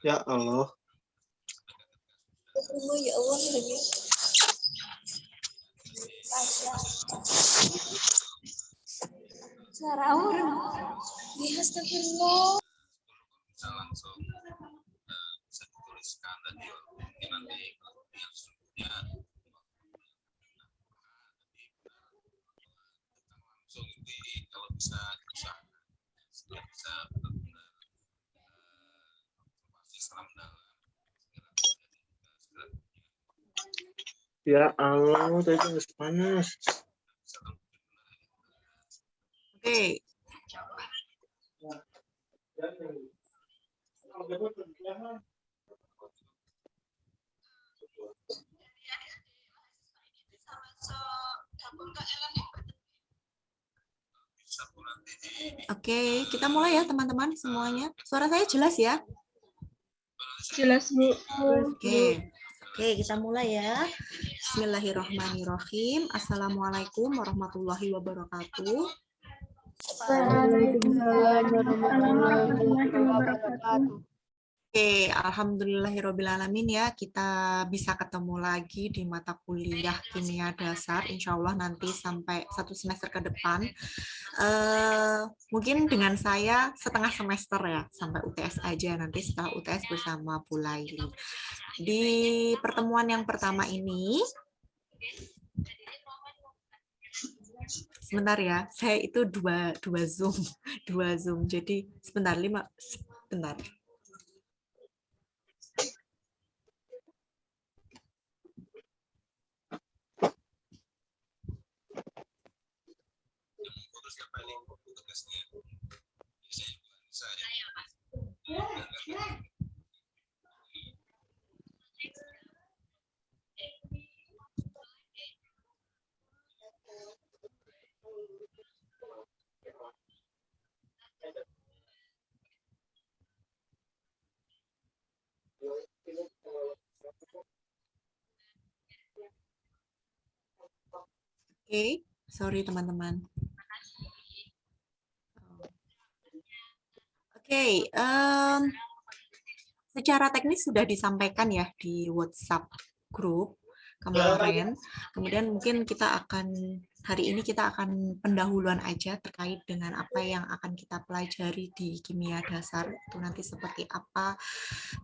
Ya Allah. Ya Allah lagi. Suara orang. Ya astagfirullah. Bisa langsung bisa dituliskan tadi mungkin nanti yang sebelumnya langsung itu kalau bisa sudah bisa benar-benar pasti setelah mendalam. Ya Allah, tadi panas panas. Oke. Oke, kita mulai ya teman-teman semuanya. Suara saya jelas ya? Jelas, Bu. Oke. Oke, kita mulai ya. Bismillahirrahmanirrahim. Assalamualaikum warahmatullahi wabarakatuh. Waalaikumsalam warahmatullahi wabarakatuh. Oke, alhamdulillahirrabbilalamin ya, kita bisa ketemu lagi di mata kuliah kimia dasar, insya Allah nanti sampai 1 semester ke depan. Mungkin dengan saya setengah semester ya, sampai UTS aja, nanti setelah UTS bersama Bu Laili. Di pertemuan yang pertama ini, sebentar ya, saya itu dua Zoom, jadi sebentar. Siapa yang tugasnya? Saya. Oke, sorry teman-teman. Oke, secara teknis sudah disampaikan ya di WhatsApp grup kemarin. Kemudian mungkin hari ini kita akan pendahuluan aja terkait dengan apa yang akan kita pelajari di kimia dasar itu nanti seperti apa,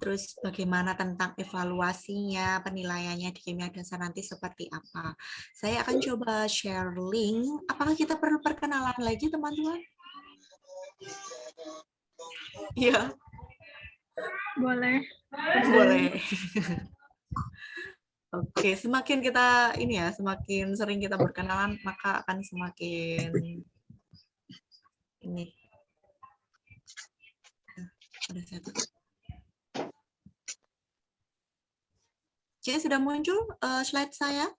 terus bagaimana tentang evaluasinya, penilaiannya di kimia dasar nanti seperti apa. Saya akan coba share link. Apakah kita perlu perkenalan lagi teman-teman? Iya. Boleh. Oke, semakin kita semakin sering kita berkenalan, maka akan semakin ini. Ada satu. Jadi sudah muncul slide saya?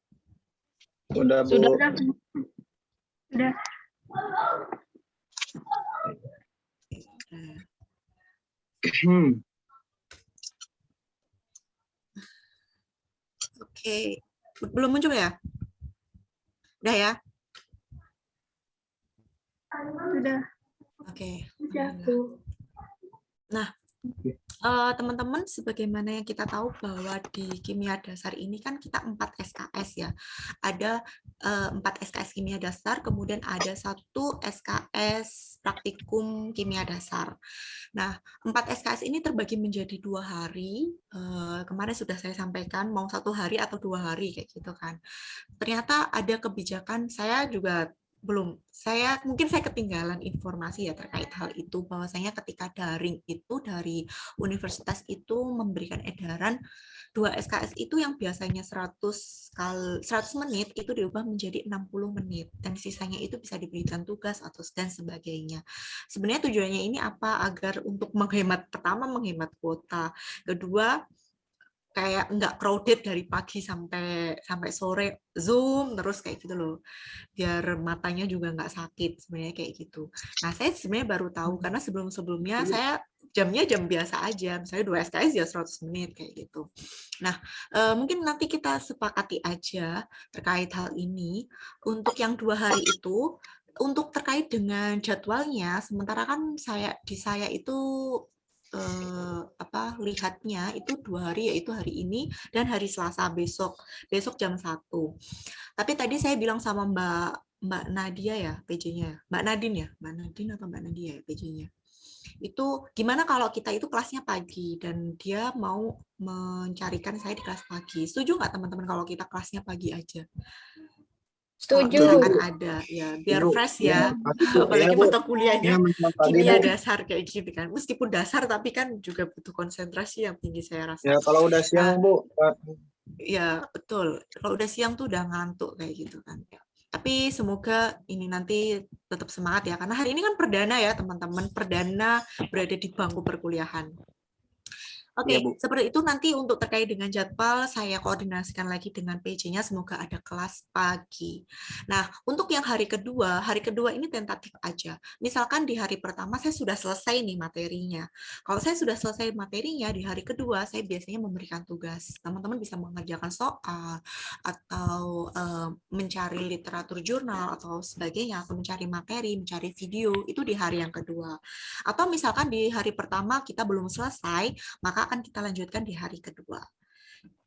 Udah, Bu. Sudah. Oke, belum muncul ya? Udah ya? Sudah. Oke. Bu. Nah, teman-teman, sebagaimana yang kita tahu bahwa di kimia dasar ini kan kita 4 SKS ya. Ada 4 SKS kimia dasar, kemudian ada 1 SKS praktikum kimia dasar. Nah, 4 SKS ini terbagi menjadi 2 hari. Kemarin sudah saya sampaikan, mau 1 hari atau 2 hari kayak gitu kan. Ternyata ada kebijakan, saya juga mungkin saya ketinggalan informasi ya terkait hal itu, bahwasanya ketika daring itu dari universitas itu memberikan edaran 2 SKS itu yang biasanya 100 menit itu diubah menjadi 60 menit dan sisanya itu bisa diberikan tugas atau dan sebagainya. Sebenarnya tujuannya ini apa? Agar untuk menghemat kuota, kedua kayak nggak crowded dari pagi sampai sore Zoom terus kayak gitu loh, biar matanya juga nggak sakit sebenarnya kayak gitu. Nah, saya sebenarnya baru tahu karena sebelum-sebelumnya saya jamnya jam biasa aja, misalnya 2 SKS ya 100 menit kayak gitu. Nah, mungkin nanti kita sepakati aja terkait hal ini. Untuk yang 2 hari itu, untuk terkait dengan jadwalnya, sementara kan saya itu lihatnya itu 2 hari, yaitu hari ini dan hari Selasa besok jam 1. Tapi tadi saya bilang sama Mbak Nadia ya PJ-nya, Mbak Nadine ya, Mbak Nadine atau Mbak Nadia ya PJ-nya. Itu gimana kalau kita itu kelasnya pagi dan dia mau mencarikan saya di kelas pagi. Setuju nggak teman-teman kalau kita kelasnya pagi aja? Kalau Setuju. misalkan ada ya biar Setuju. fresh ya, Iya, apalagi Bu. mata kuliahnya Iya, mental tadi, kimia Bu. dasar kayak gitu kan. Meskipun dasar tapi kan juga butuh konsentrasi yang tinggi saya rasa. Ya, kalau udah siang, Bu. Ya betul. Kalau udah siang tuh udah ngantuk kayak gitu kan. Tapi semoga ini nanti tetap semangat ya, karena hari ini kan perdana ya teman-teman, perdana berada di bangku perkuliahan. Oke, Iya, Bu. seperti itu nanti untuk terkait dengan jadwal, saya koordinasikan lagi dengan PJ-nya, semoga ada kelas pagi. Nah, untuk yang hari kedua ini tentatif aja. Misalkan di hari pertama saya sudah selesai nih materinya. Kalau saya sudah selesai materinya, di hari kedua saya biasanya memberikan tugas. Teman-teman bisa mengerjakan soal, atau mencari literatur jurnal, atau sebagainya, atau mencari materi, mencari video, itu di hari yang kedua. Atau misalkan di hari pertama kita belum selesai, maka akan kita lanjutkan di hari kedua.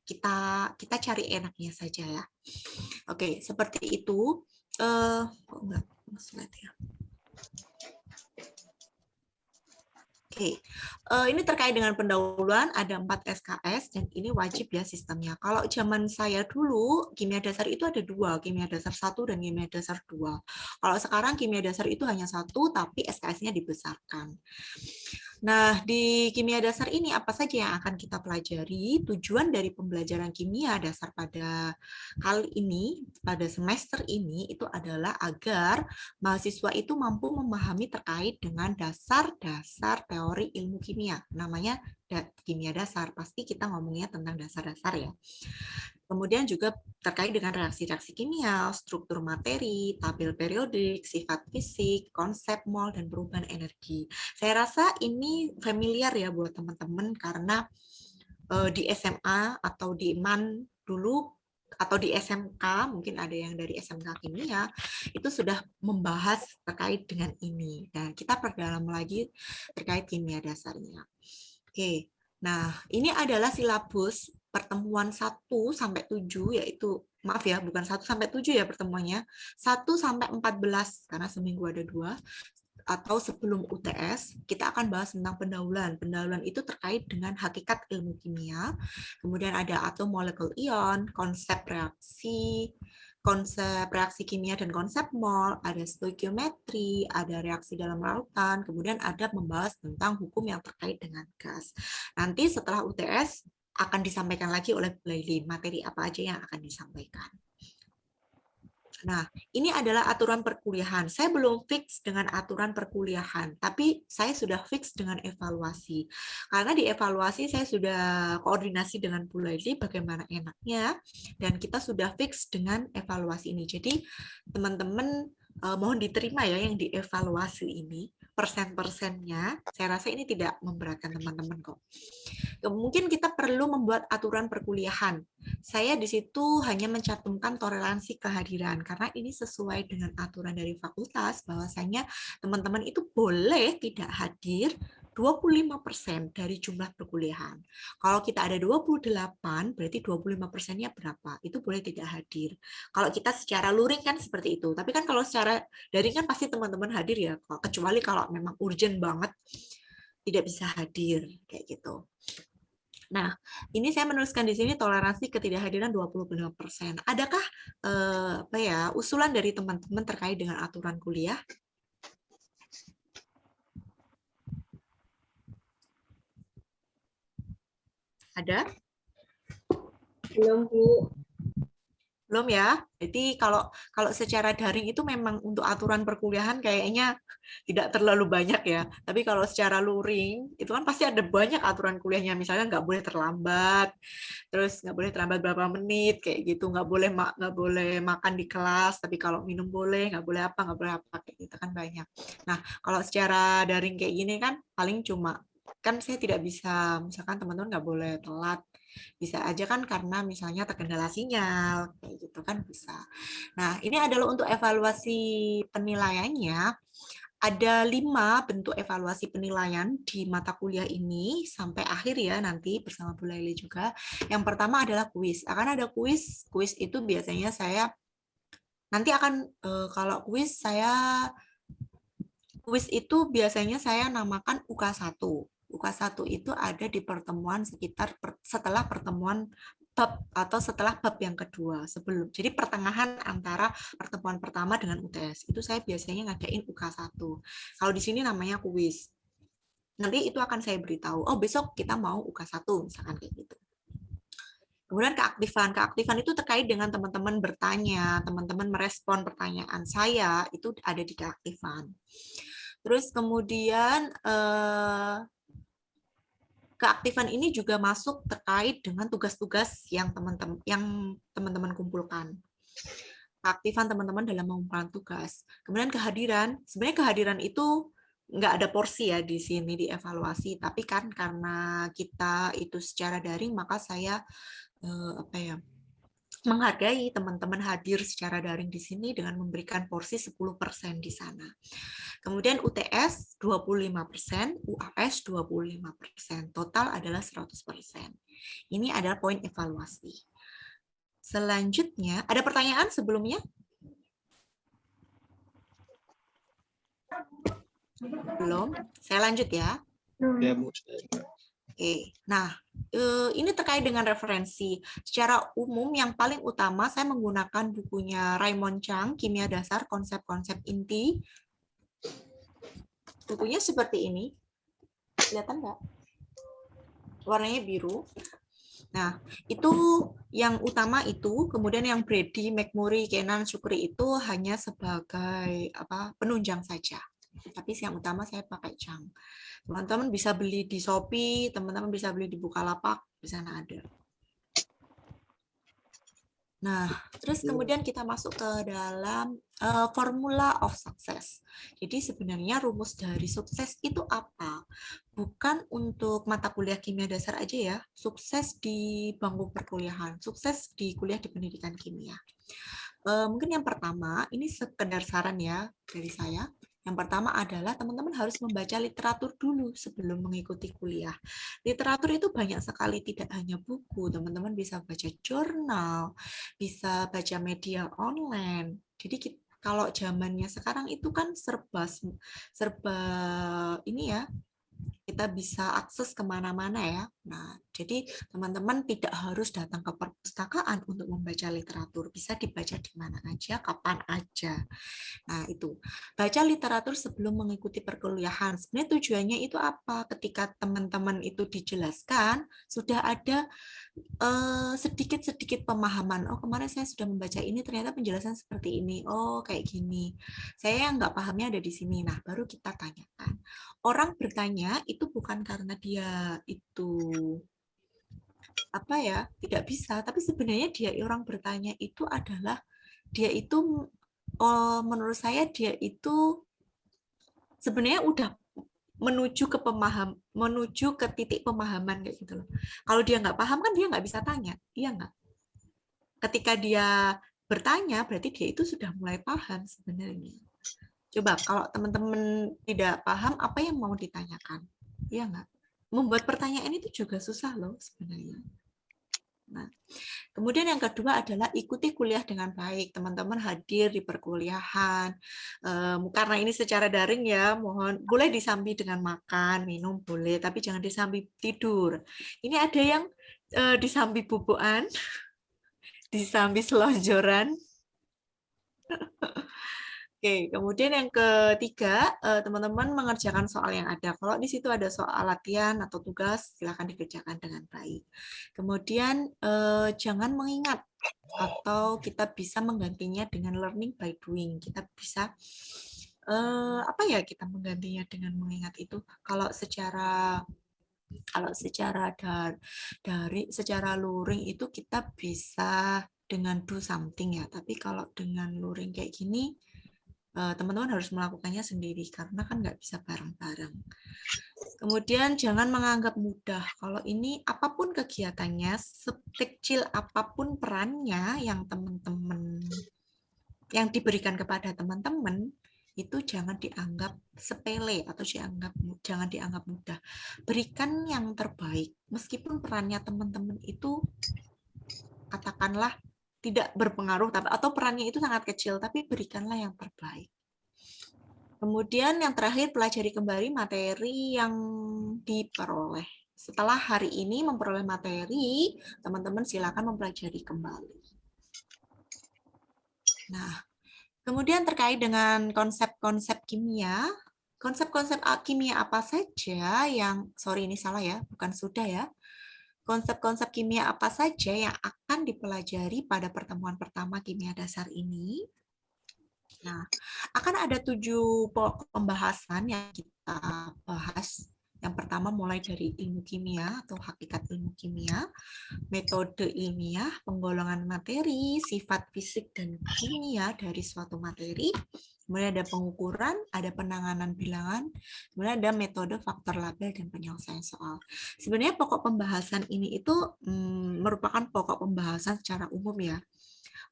Kita cari enaknya saja ya. Oke, seperti itu. Enggak, slide ya. Oke, ini terkait dengan pendahuluan, ada 4 SKS, dan ini wajib ya sistemnya. Kalau zaman saya dulu, kimia dasar itu ada 2, kimia dasar 1 dan kimia dasar 2. Kalau sekarang kimia dasar itu hanya 1, tapi SKS-nya dibesarkan. Nah, di kimia dasar ini apa saja yang akan kita pelajari? Tujuan dari pembelajaran kimia dasar pada kali ini, pada semester ini, itu adalah agar mahasiswa itu mampu memahami terkait dengan dasar-dasar teori ilmu kimia. Namanya kimia dasar, pasti kita ngomongnya tentang dasar-dasar ya. Kemudian juga terkait dengan reaksi-reaksi kimia, struktur materi, tabel periodik, sifat fisik, konsep mol, dan perubahan energi. Saya rasa ini familiar ya buat teman-teman karena di SMA atau di MAN dulu atau di SMK, mungkin ada yang dari SMK kimia, itu sudah membahas terkait dengan ini. Dan kita perdalam lagi terkait kimia dasarnya. Oke, nah ini adalah silabus pertemuan 1 sampai 7, yaitu maaf ya, bukan 1 sampai 7 ya pertemuannya, 1 sampai 14 karena seminggu ada 2, atau sebelum UTS kita akan bahas tentang pendahuluan. Pendahuluan itu terkait dengan hakikat ilmu kimia, kemudian ada atom, molekul, ion, konsep reaksi kimia dan konsep mol, ada stoikiometri, ada reaksi dalam lautan, kemudian ada membahas tentang hukum yang terkait dengan gas. Nanti setelah UTS akan disampaikan lagi oleh Bu Laili, materi apa aja yang akan disampaikan. Nah, ini adalah aturan perkuliahan. Saya belum fix dengan aturan perkuliahan, tapi saya sudah fix dengan evaluasi. Karena di evaluasi saya sudah koordinasi dengan Bu Laili bagaimana enaknya, dan kita sudah fix dengan evaluasi ini. Jadi, teman-teman mohon diterima ya yang dievaluasi ini. Persen-persennya, saya rasa ini tidak memberatkan teman-teman kok. Mungkin kita perlu membuat aturan perkuliahan. Saya di situ hanya mencantumkan toleransi kehadiran, karena ini sesuai dengan aturan dari fakultas, bahwasanya teman-teman itu boleh tidak hadir 25% dari jumlah perkuliahan. Kalau kita ada 28, berarti 25%-nya berapa? Itu boleh tidak hadir. Kalau kita secara luring kan seperti itu. Tapi kan kalau secara daring kan pasti teman-teman hadir ya, kecuali kalau memang urgent banget tidak bisa hadir kayak gitu. Nah, ini saya menuliskan di sini toleransi ketidakhadiran 25%. Adakah usulan dari teman-teman terkait dengan aturan kuliah? Ada? Belum, Bu. Belum ya? Jadi kalau secara daring itu memang untuk aturan perkuliahan kayaknya tidak terlalu banyak ya. Tapi kalau secara luring itu kan pasti ada banyak aturan kuliahnya. Misalnya nggak boleh terlambat, terus nggak boleh terlambat berapa menit kayak gitu, nggak boleh makan di kelas. Tapi kalau minum boleh, nggak boleh apa kayak gitu kan banyak. Nah kalau secara daring kayak gini kan paling cuma kan saya tidak bisa, misalkan teman-teman nggak boleh telat. Bisa aja kan karena misalnya terkendala sinyal, kayak gitu kan bisa. Nah, ini adalah untuk evaluasi penilaiannya. ada 5 bentuk evaluasi penilaian di mata kuliah ini sampai akhir ya nanti bersama Bu Laili juga. Yang pertama adalah kuis. Akan ada kuis. Kuis itu biasanya saya nanti akan kalau kuis itu biasanya saya namakan UK1. UK1 itu ada di pertemuan setelah pertemuan bab atau setelah bab yang kedua sebelum. Jadi pertengahan antara pertemuan pertama dengan UTS. Itu saya biasanya ngadain UK1. Kalau di sini namanya kuis. Nanti itu akan saya beritahu, oh besok kita mau UK1 misalkan kayak gitu. Kemudian keaktifan. Keaktifan itu terkait dengan teman-teman bertanya, teman-teman merespon pertanyaan saya, itu ada di keaktifan. Terus kemudian keaktifan ini juga masuk terkait dengan tugas-tugas yang teman-teman kumpulkan. Keaktifan teman-teman dalam mengumpulkan tugas. Kemudian kehadiran. Sebenarnya kehadiran itu nggak ada porsi ya di sini di evaluasi, tapi kan karena kita itu secara daring, maka saya menghargai teman-teman hadir secara daring di sini dengan memberikan porsi 10% di sana. Kemudian UTS 25%, UAS 25%, total adalah 100%. Ini adalah poin evaluasi. Selanjutnya, ada pertanyaan sebelumnya? Belum? Saya lanjut ya. Ya, Bu. Oke, nah ini terkait dengan referensi. Secara umum yang paling utama saya menggunakan bukunya Raymond Chang, Kimia Dasar Konsep-Konsep Inti. Bukunya seperti ini. Kelihatan nggak? Warnanya biru. Nah, itu yang utama itu, kemudian yang Brady, McMurray, Kenan, Sukri itu hanya sebagai penunjang saja. Tapi yang utama saya pakai Chang. Teman-teman bisa beli di Shopee, teman-teman bisa beli di Bukalapak, di sana ada. Nah, terus kemudian kita masuk ke dalam formula of success. Jadi sebenarnya rumus dari sukses itu apa? Bukan untuk mata kuliah kimia dasar aja ya, sukses di bangku perkuliahan, sukses di kuliah di pendidikan kimia. Mungkin yang pertama, ini sekedar saran ya dari saya. Yang pertama adalah teman-teman harus membaca literatur dulu sebelum mengikuti kuliah. Literatur itu banyak sekali, tidak hanya buku. Teman-teman bisa baca jurnal, bisa baca media online. Jadi kalau zamannya sekarang itu kan serba ini ya, kita bisa akses kemana-mana ya. Nah, jadi teman-teman tidak harus datang ke perpustakaan untuk membaca literatur. Bisa dibaca di mana aja, kapan aja. Nah, itu. Baca literatur sebelum mengikuti perkuliahan. Sebenarnya tujuannya itu apa? Ketika teman-teman itu dijelaskan, sudah ada sedikit-sedikit pemahaman. Oh, kemarin saya sudah membaca ini, ternyata penjelasan seperti ini. Oh, kayak gini. Saya yang nggak pahamnya ada di sini. Nah, baru kita tanyakan. Orang bertanya itu bukan karena dia itu tidak bisa, tapi sebenarnya dia orang bertanya itu adalah dia itu menurut saya dia itu sebenarnya udah menuju ke titik pemahaman kayak gitu loh. Kalau dia nggak paham kan dia nggak bisa tanya, iya nggak? Ketika dia bertanya berarti dia itu sudah mulai paham sebenarnya. Coba kalau teman-teman tidak paham apa yang mau ditanyakan, iya nggak? Membuat pertanyaan itu juga susah loh sebenarnya. Nah, kemudian yang kedua adalah ikuti kuliah dengan baik. Teman-teman hadir di perkuliahan. Karena ini secara daring ya, mohon boleh disambi dengan makan, minum boleh, tapi jangan disambi tidur. Ini ada yang disambi bubukan, disambi selonjoran. Oke, kemudian yang ketiga, teman-teman mengerjakan soal yang ada. Kalau di situ ada soal latihan atau tugas, silakan dikerjakan dengan baik. Kemudian jangan mengingat atau kita bisa menggantinya dengan learning by doing. Kita bisa kita menggantinya dengan mengingat itu. Kalau secara luring itu kita bisa dengan do something ya. Tapi kalau dengan luring kayak gini teman-teman harus melakukannya sendiri karena kan nggak bisa bareng-bareng. Kemudian jangan menganggap mudah. Kalau ini apapun kegiatannya, sekecil apapun perannya yang teman-teman yang diberikan kepada teman-teman, itu jangan dianggap sepele atau jangan dianggap mudah. Berikan yang terbaik, meskipun perannya teman-teman itu katakanlah tidak berpengaruh atau perannya itu sangat kecil, tapi berikanlah yang terbaik. Kemudian yang terakhir, pelajari kembali materi yang diperoleh. Setelah hari ini memperoleh materi, teman-teman silakan mempelajari kembali. Nah, kemudian terkait dengan konsep-konsep kimia, konsep-konsep kimia apa saja yang, sorry ini salah ya, bukan sudah ya. Konsep-konsep kimia apa saja yang akan dipelajari pada pertemuan pertama kimia dasar ini? Nah, akan ada 7 pokok pembahasan yang kita bahas. Yang pertama mulai dari ilmu kimia atau hakikat ilmu kimia, metode ilmiah, penggolongan materi, sifat fisik dan kimia dari suatu materi, kemudian ada pengukuran, ada penanganan bilangan, kemudian ada metode faktor label dan penyelesaian soal. Sebenarnya pokok pembahasan ini itu merupakan pokok pembahasan secara umum ya.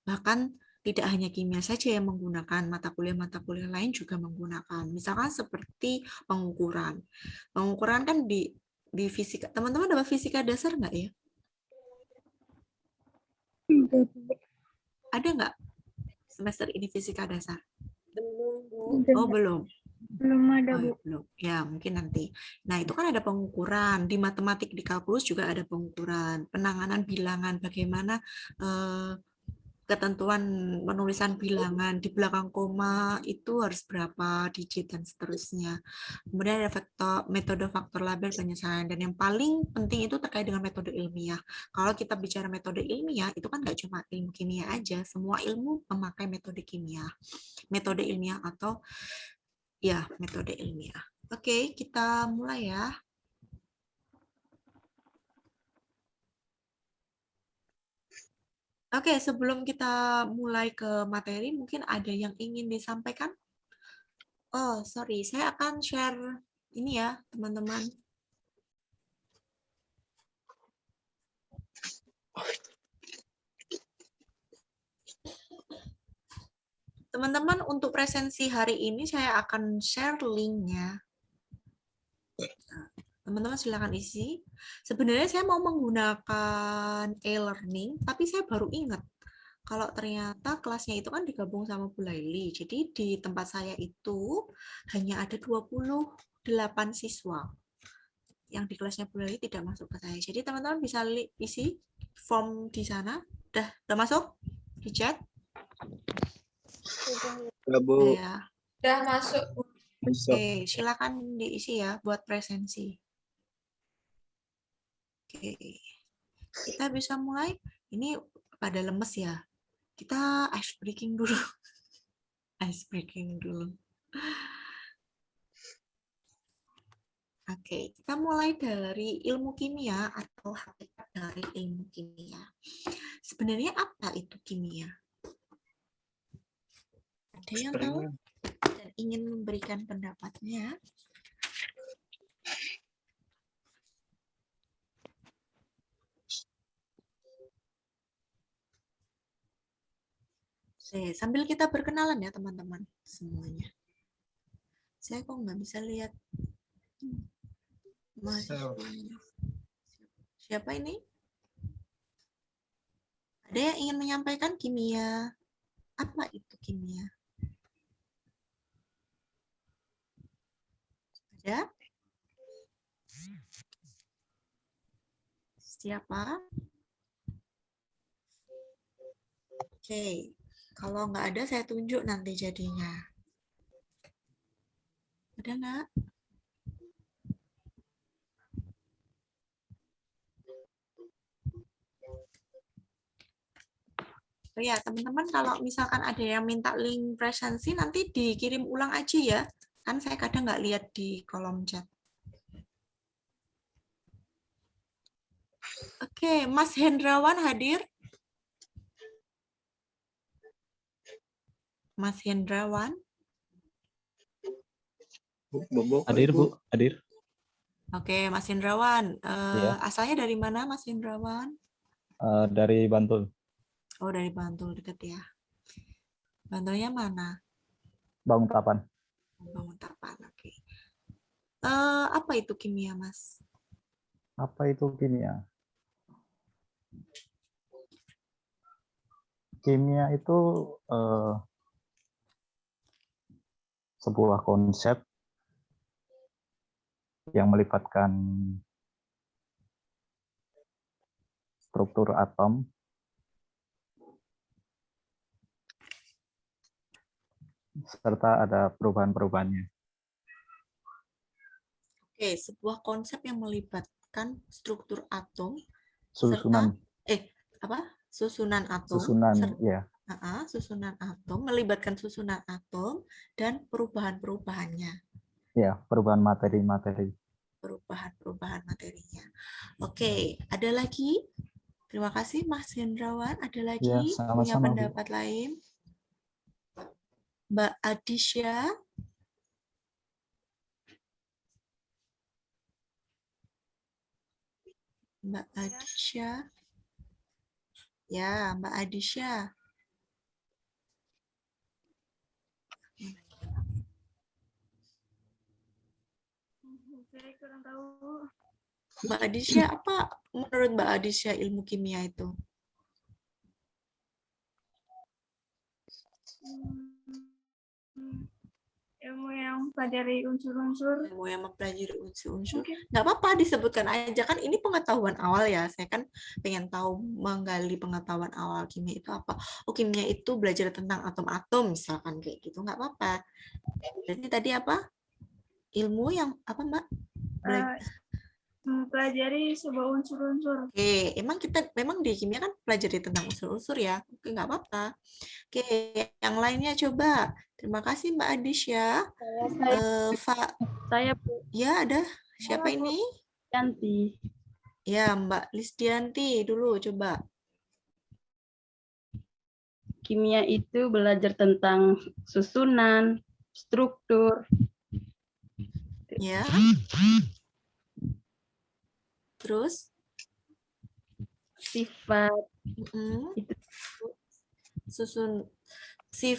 Bahkan tidak hanya kimia saja yang menggunakan, mata kuliah lain juga menggunakan. Misalkan seperti pengukuran. Pengukuran kan di fisika. Teman-teman dapat fisika dasar nggak ya? Ada nggak semester ini fisika dasar? Belum, Bu. Oh, belum. Belum ada, Bu. Oh, belum. Ya, mungkin nanti. Nah, itu kan ada pengukuran. Di matematik, di kalkulus juga ada pengukuran. Penanganan bilangan, bagaimana ketentuan penulisan bilangan, di belakang koma itu harus berapa digit dan seterusnya. Kemudian ada metode faktor label penyelesaian, dan yang paling penting itu terkait dengan metode ilmiah. Kalau kita bicara metode ilmiah, itu kan nggak cuma ilmu kimia aja, semua ilmu memakai metode kimia. Metode ilmiah atau ya metode ilmiah. Oke, kita mulai ya. Oke, sebelum kita mulai ke materi, mungkin ada yang ingin disampaikan? Oh, sorry, saya akan share ini ya, teman-teman. Teman-teman, untuk presensi hari ini saya akan share link-nya. Teman-teman silakan isi. Sebenarnya saya mau menggunakan e-learning, tapi saya baru ingat kalau ternyata kelasnya itu kan digabung sama Bu Laili. Jadi di tempat saya itu hanya ada 28 siswa. Yang di kelasnya Bu Laili tidak masuk ke saya. Jadi teman-teman bisa isi form di sana. Udah masuk di chat? Ya, Bu. Ya. Udah masuk. Oke, silakan diisi ya buat presensi. Oke, kita bisa mulai. Ini pada lemes ya. Kita ice breaking dulu. Ice breaking dulu. Oke, kita mulai dari ilmu kimia atau hakikat dari ilmu kimia. Sebenarnya apa itu kimia? Ada yang tahu dan ingin memberikan pendapatnya? Oke, sambil kita berkenalan ya teman-teman semuanya. Saya kok nggak bisa lihat mahasiswanya. Siapa ini? Ada yang ingin menyampaikan kimia? Apa itu kimia? Ada? Siapa? Oke, kalau nggak ada saya tunjuk nanti jadinya. Ada nggak? Oh ya, teman-teman kalau misalkan ada yang minta link presensi nanti dikirim ulang aja ya. Kan saya kadang nggak lihat di kolom chat. Oke, Mas Hendrawan hadir? Mas Hendrawan? Hadir, Bu. Hadir. Oke, Mas Hendrawan. Iya. Asalnya dari mana, Mas Hendrawan? Dari Bantul. Oh, dari Bantul, deket ya. Bantulnya mana? Balikpapan. Membangun tapan. Oke. Apa itu kimia, Mas? Apa itu kimia? Kimia itu sebuah konsep yang melibatkan struktur atom, serta ada perubahan-perubahannya. Oke, sebuah konsep yang melibatkan struktur atom Susunan, susunan atom, ya. susunan atom, melibatkan susunan atom dan perubahan-perubahannya. Ya, perubahan materi-materi. Perubahan-perubahan materinya. Oke, ada lagi? Terima kasih Mas Hendrawan. Ada lagi Ya, punya sama-sama, Bu. pendapat lain? Mbak Adisya? Mbak Adisya? Ya, Mbak Adisya. Saya kurang tahu. Mbak Adisya, apa menurut Mbak Adisya ilmu kimia itu? Ilmu yang pelajari unsur-unsur. Ilmu yang mempelajari unsur-unsur. Mungkin. Nggak apa-apa disebutkan aja, kan ini pengetahuan awal ya. Saya kan pengen tahu, menggali pengetahuan awal kimia itu apa. Oh, kimia itu belajar tentang atom-atom misalkan kayak gitu. Nggak apa-apa. Berarti tadi apa? Ilmu yang apa, Mbak? Mempelajari sebuah unsur-unsur. Oke, memang di kimia kan pelajari tentang unsur-unsur ya. Oke, nggak apa-apa. Oke, yang lainnya coba. Terima kasih Mbak Adisya. Saya Bu Ya, ada. Siapa ini? Yanti. Ya, Mbak Lisdianti dulu coba. Kimia itu belajar tentang susunan, struktur. Ya. Terus? Sifat. Itu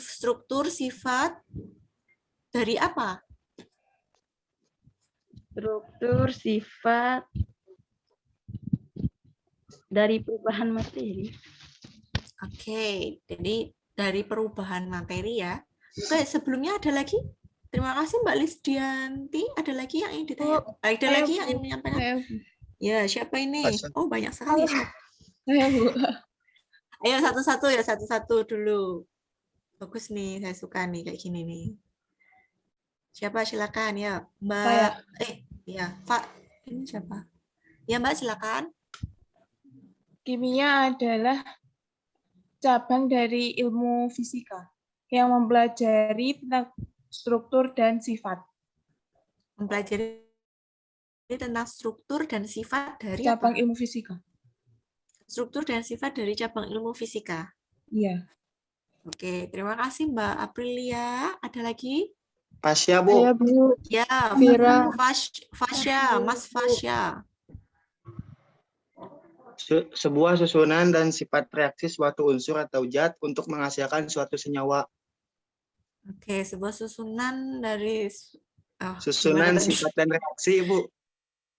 struktur, sifat dari apa? Struktur, sifat dari perubahan materi. Oke, jadi dari perubahan materi ya. Oke, sebelumnya ada lagi? Terima kasih Mbak Lisdianti. Ada lagi yang ingin ditanya? Ada lagi yang ingin menyampaikan? Ya, siapa ini? Oh, banyak sekali. Saya, Bu. Ayo satu-satu ya, satu-satu dulu. Bagus nih, saya suka nih kayak gini nih. Siapa? Silakan ya, Mbak. Saya. Ya, Pak. Ini siapa? Ya, Mbak, silakan. Kimia adalah cabang dari ilmu fisika yang mempelajari tentang struktur dan sifat. Mempelajari tentang struktur dan sifat dari Cabang apa? ilmu fisika. Struktur dan sifat dari cabang ilmu fisika. Iya. Oke, terima kasih Mbak Aprilia. Ada lagi? Pasya, Bu. Saya Bu Ya, Vira. Fasya, Mas Fasya. Sebuah susunan dan sifat reaksi suatu unsur atau zat untuk menghasilkan suatu senyawa. Oke, sebuah susunan dari Susunan sifat dan reaksi, Bu.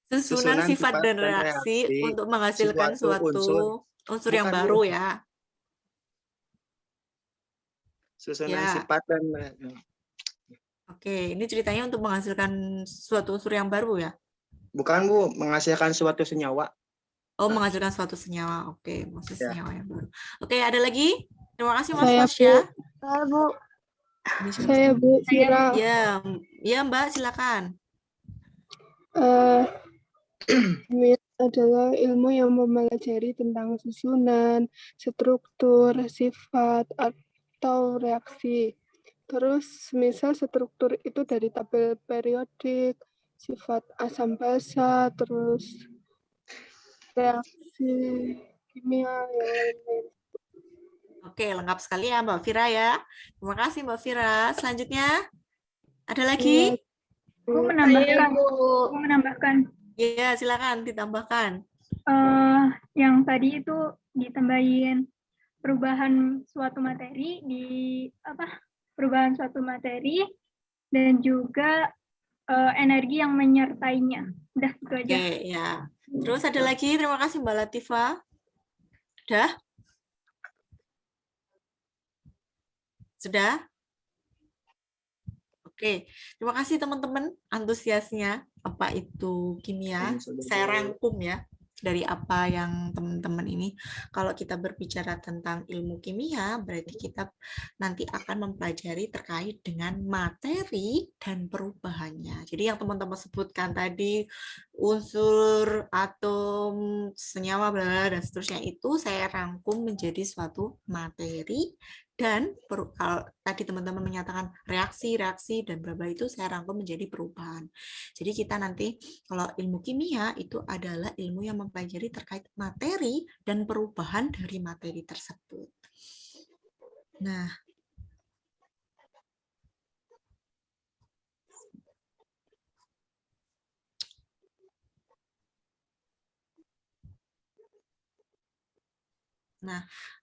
Susunan sifat dan reaksi untuk menghasilkan suatu unsur yang baru ya. Susunan sifat dan Oke, ini ceritanya untuk menghasilkan suatu unsur yang baru ya? Bukan, Bu, menghasilkan suatu senyawa. Oh, menghasilkan suatu senyawa. Oke, maksudnya senyawa yang baru. Oke, ada lagi? Terima kasih Mas Saya, Fasya. Saya Bu. Saya Bu Vira. Ya Mbak, silakan. Kimia adalah ilmu yang mempelajari tentang susunan, struktur, sifat, atau reaksi. Terus, misal struktur itu dari tabel periodik, sifat asam basa, terus reaksi kimia yang lain-lain. Oke, lengkap sekali ya Mbak Vira ya. Terima kasih Mbak Vira. Selanjutnya, ada lagi? Aku menambahkan. Ya, silakan ditambahkan. Yang tadi itu ditambahin perubahan suatu materi dan juga energi yang menyertainya. Udah itu aja. Oke, ya. Terus ada lagi, terima kasih Mbak Latifah. Udah? Sudah? Oke, terima kasih teman-teman antusiasnya. Apa itu kimia? Saya rangkum ya dari apa yang teman-teman ini. Kalau kita berbicara tentang ilmu kimia, berarti kita nanti akan mempelajari terkait dengan materi dan perubahannya. Jadi yang teman-teman sebutkan tadi, unsur, atom, senyawa, bla bla dan seterusnya itu saya rangkum menjadi suatu materi. Dan kalau tadi teman-teman menyatakan reaksi dan bla bla itu saya rangkum menjadi perubahan. Jadi kita nanti kalau ilmu kimia itu adalah ilmu yang mempelajari terkait materi dan perubahan dari materi tersebut. Nah,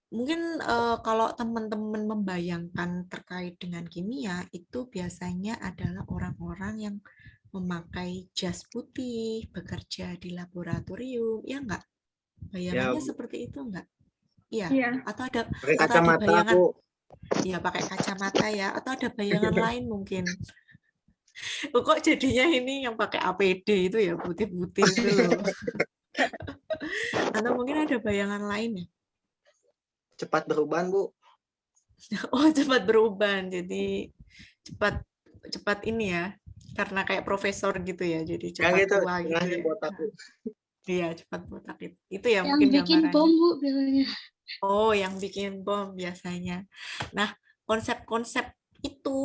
mungkin kalau teman-teman membayangkan terkait dengan kimia, itu biasanya adalah orang-orang yang memakai jas putih, bekerja di laboratorium, ya enggak? Bayangannya seperti itu enggak? Iya. Atau ada bayangan, ya pakai kacamata ya, atau ada bayangan lain mungkin. Kok jadinya ini yang pakai APD itu ya, putih-putih itu loh. Atau mungkin ada bayangan lain ya? Cepat berubah, Bu. Oh, cepat berubah. Jadi cepat ini ya. Karena kayak profesor gitu ya. Jadi cepat tua gitu ya. Iya, cepat botak itu. Itu ya yang mungkin bikin gambarannya. bom, Bu, biasanya. Oh, yang bikin bom biasanya. Nah, konsep-konsep itu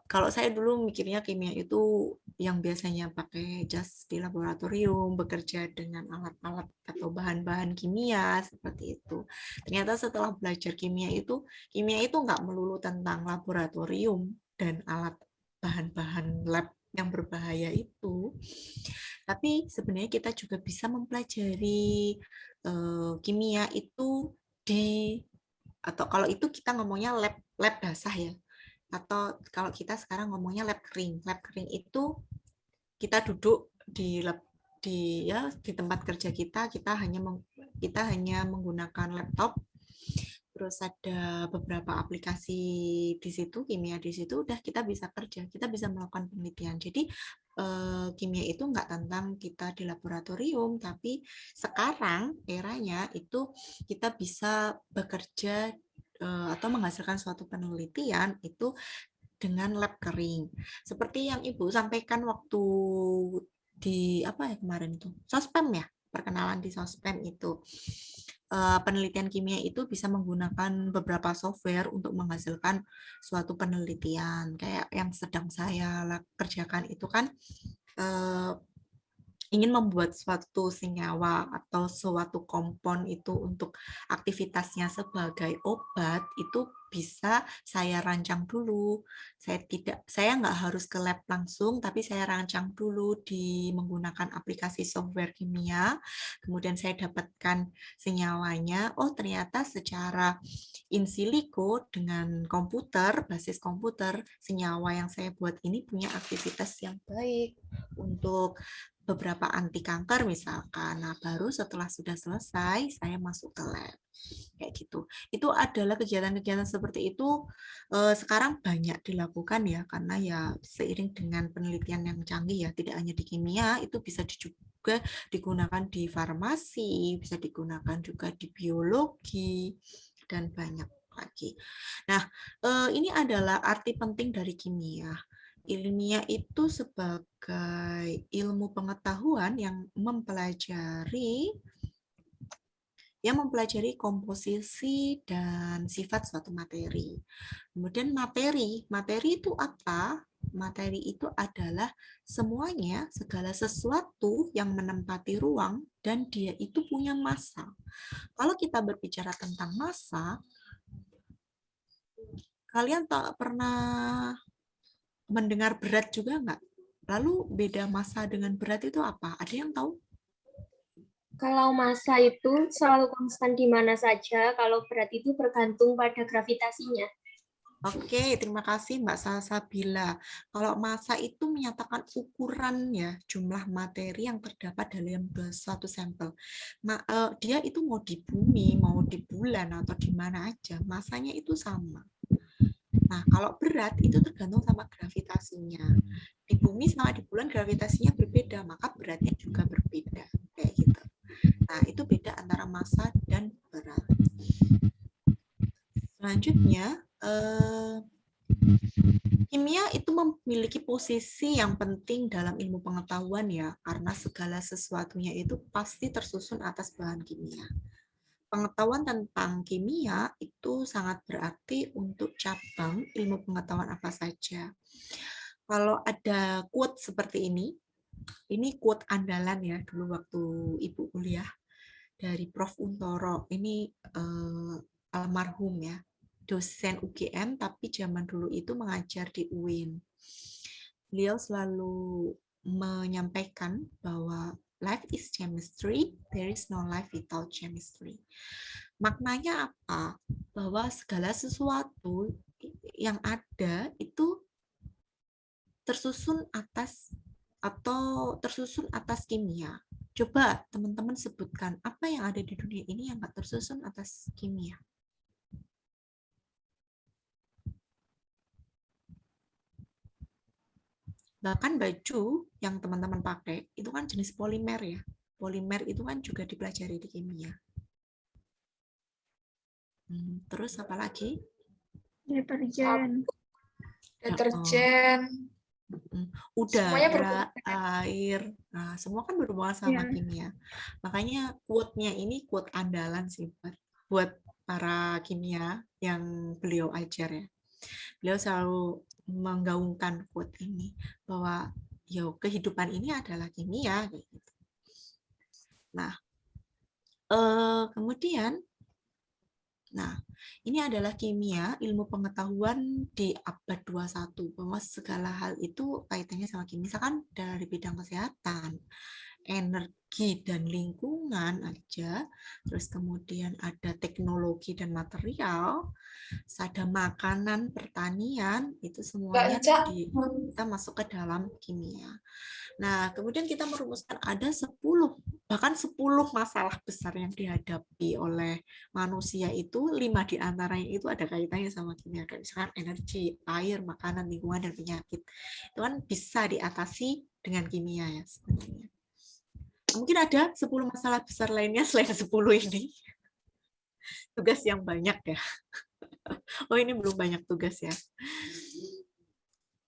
kalau saya dulu mikirnya kimia itu yang biasanya pakai jas di laboratorium, bekerja dengan alat-alat atau bahan-bahan kimia seperti itu. Ternyata setelah belajar kimia itu nggak melulu tentang laboratorium dan alat bahan-bahan lab yang berbahaya itu. Tapi sebenarnya kita juga bisa mempelajari kimia itu atau kalau itu kita ngomongnya lab basah ya. Atau kalau kita sekarang ngomongnya lab kering. Lab kering itu kita duduk di tempat kerja kita hanya menggunakan laptop. Terus ada beberapa aplikasi di situ, kimia di situ, udah kita bisa kerja, kita bisa melakukan penelitian. Jadi kimia itu nggak tentang kita di laboratorium, tapi sekarang eranya itu kita bisa bekerja atau menghasilkan suatu penelitian itu dengan lab kering. Seperti yang Ibu sampaikan waktu di apa ya kemarin itu? Sospem ya, perkenalan di Sospem itu. Penelitian kimia itu bisa menggunakan beberapa software untuk menghasilkan suatu penelitian. Kayak yang sedang saya kerjakan itu kan ingin membuat suatu senyawa atau suatu kompon itu untuk aktivitasnya sebagai obat, itu bisa saya rancang dulu. Saya nggak harus ke lab langsung, tapi saya rancang dulu menggunakan aplikasi software kimia. Kemudian saya dapatkan senyawanya. Oh, ternyata secara in silico dengan komputer, basis komputer, senyawa yang saya buat ini punya aktivitas yang baik untuk beberapa anti kanker misalkan. Nah, baru setelah sudah selesai, saya masuk ke lab. Kayak gitu. Itu adalah kegiatan-kegiatan seperti itu sekarang banyak dilakukan ya, karena ya seiring dengan penelitian yang canggih ya, tidak hanya di kimia, itu bisa juga digunakan di farmasi, bisa digunakan juga di biologi, dan banyak lagi. Nah, ini adalah arti penting dari kimia. Ilmiah itu sebagai ilmu pengetahuan yang mempelajari komposisi dan sifat suatu materi. Kemudian materi itu apa? Materi itu adalah semuanya, segala sesuatu yang menempati ruang dan dia itu punya massa. Kalau kita berbicara tentang massa, kalian tak pernah mendengar berat juga nggak? Lalu beda massa dengan berat itu apa? Ada yang tahu? Kalau massa itu selalu konstan di mana saja, kalau berat itu bergantung pada gravitasinya. Oke, terima kasih Mbak Salsabila. Kalau massa itu menyatakan ukuran ya, jumlah materi yang terdapat dalam suatu sampel. Dia itu mau di bumi, mau di bulan, atau di mana aja, massanya itu sama. Nah, kalau berat itu tergantung sama gravitasinya. Di bumi sama di bulan gravitasinya berbeda, maka beratnya juga berbeda. Kayak gitu. Nah, itu beda antara massa dan berat. Selanjutnya, kimia itu memiliki posisi yang penting dalam ilmu pengetahuan ya, karena segala sesuatunya itu pasti tersusun atas bahan kimia. Pengetahuan tentang kimia itu sangat berarti untuk cabang ilmu pengetahuan apa saja. Kalau ada quote seperti ini quote andalan ya dulu waktu Ibu kuliah dari Prof. Untoro. Ini almarhum ya, dosen UGM, tapi zaman dulu itu mengajar di UIN. Beliau selalu menyampaikan bahwa life is chemistry, there is no life without chemistry. Maknanya apa? Bahwa segala sesuatu yang ada itu tersusun atas kimia. Coba teman-teman sebutkan apa yang ada di dunia ini yang nggak tersusun atas kimia. Bahkan baju yang teman-teman pakai itu kan jenis polimer ya. Polimer itu kan juga dipelajari di kimia. Terus apa lagi? Deterjen. Udara, air, nah semua kan berhubungan sama kimia. Makanya quote-nya ini quote andalan sih buat para kimia yang beliau ajar ya. Beliau selalu menggaungkan quote ini bahwa kehidupan ini adalah kimia gitu. Nah, kemudian ini adalah kimia, ilmu pengetahuan di abad 21, bahwa segala hal itu kaitannya sama kimia. Misalkan dari bidang kesehatan, energi dan lingkungan aja, terus kemudian ada teknologi dan material, ada makanan, pertanian, itu semuanya kita masuk ke dalam kimia. Nah, kemudian kita merumuskan ada 10 masalah besar yang dihadapi oleh manusia itu, 5 diantaranya itu ada kaitannya sama kimia. Kayak misalkan energi, air, makanan, lingkungan, dan penyakit. Itu kan bisa diatasi dengan kimia ya sebenarnya. Mungkin ada 10 masalah besar lainnya selain 10 ini. Tugas yang banyak ya. Oh, ini belum banyak tugas ya.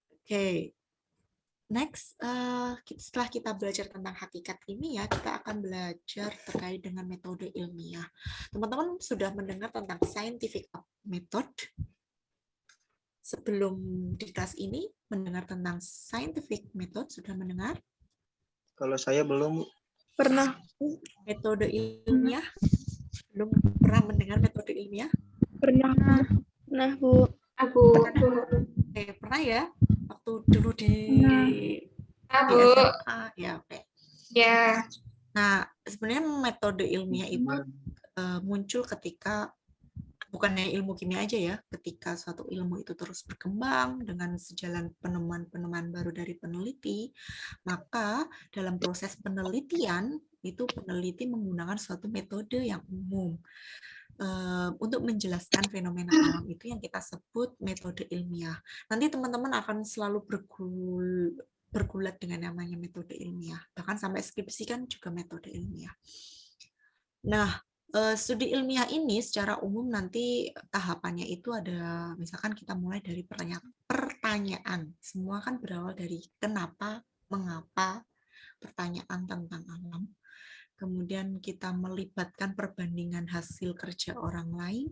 Oke. Next, setelah kita belajar tentang hakikat kimia, kita akan belajar terkait dengan metode ilmiah. Teman-teman sudah mendengar tentang scientific method? Sebelum di kelas ini, mendengar tentang scientific method, sudah mendengar? Kalau saya belum. Pernah. Metode ilmiah? Belum pernah mendengar metode ilmiah? Pernah. Nah, Bu. Pernah ya? Waktu dulu di SMA ya, oke. Ya. Nah, sebenarnya metode ilmiah itu muncul ketika bukannya ilmu kimia aja ya, ketika suatu ilmu itu terus berkembang dengan sejalan penemuan-penemuan baru dari peneliti, maka dalam proses penelitian itu peneliti menggunakan suatu metode yang umum untuk menjelaskan fenomena alam itu yang kita sebut metode ilmiah. Nanti teman-teman akan selalu bergulat dengan namanya metode ilmiah. Bahkan sampai skripsi kan juga metode ilmiah. Nah, studi ilmiah ini secara umum nanti tahapannya itu ada, misalkan kita mulai dari pertanyaan. Semua kan berawal dari kenapa, mengapa, pertanyaan tentang alam. Kemudian kita melibatkan perbandingan hasil kerja orang lain,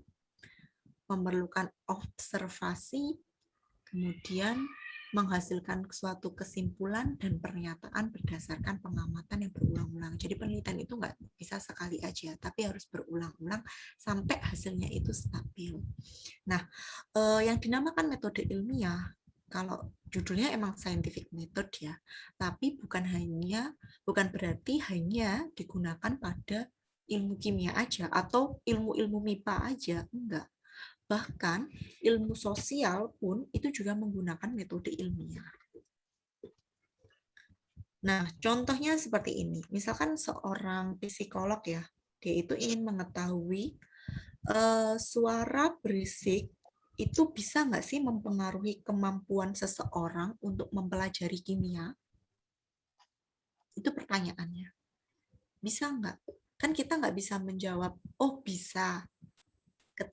memerlukan observasi, kemudian menghasilkan suatu kesimpulan dan pernyataan berdasarkan pengamatan yang berulang-ulang. Jadi penelitian itu nggak bisa sekali aja, tapi harus berulang-ulang sampai hasilnya itu stabil. Nah, yang dinamakan metode ilmiah, kalau judulnya emang scientific method ya, tapi bukan berarti hanya digunakan pada ilmu kimia aja atau ilmu-ilmu MIPA aja, enggak. Bahkan ilmu sosial pun itu juga menggunakan metode ilmiah. Nah, contohnya seperti ini. Misalkan seorang psikolog ya, dia itu ingin mengetahui suara berisik itu bisa nggak sih mempengaruhi kemampuan seseorang untuk mempelajari kimia? Itu pertanyaannya. Bisa nggak? Kan kita nggak bisa menjawab, oh bisa.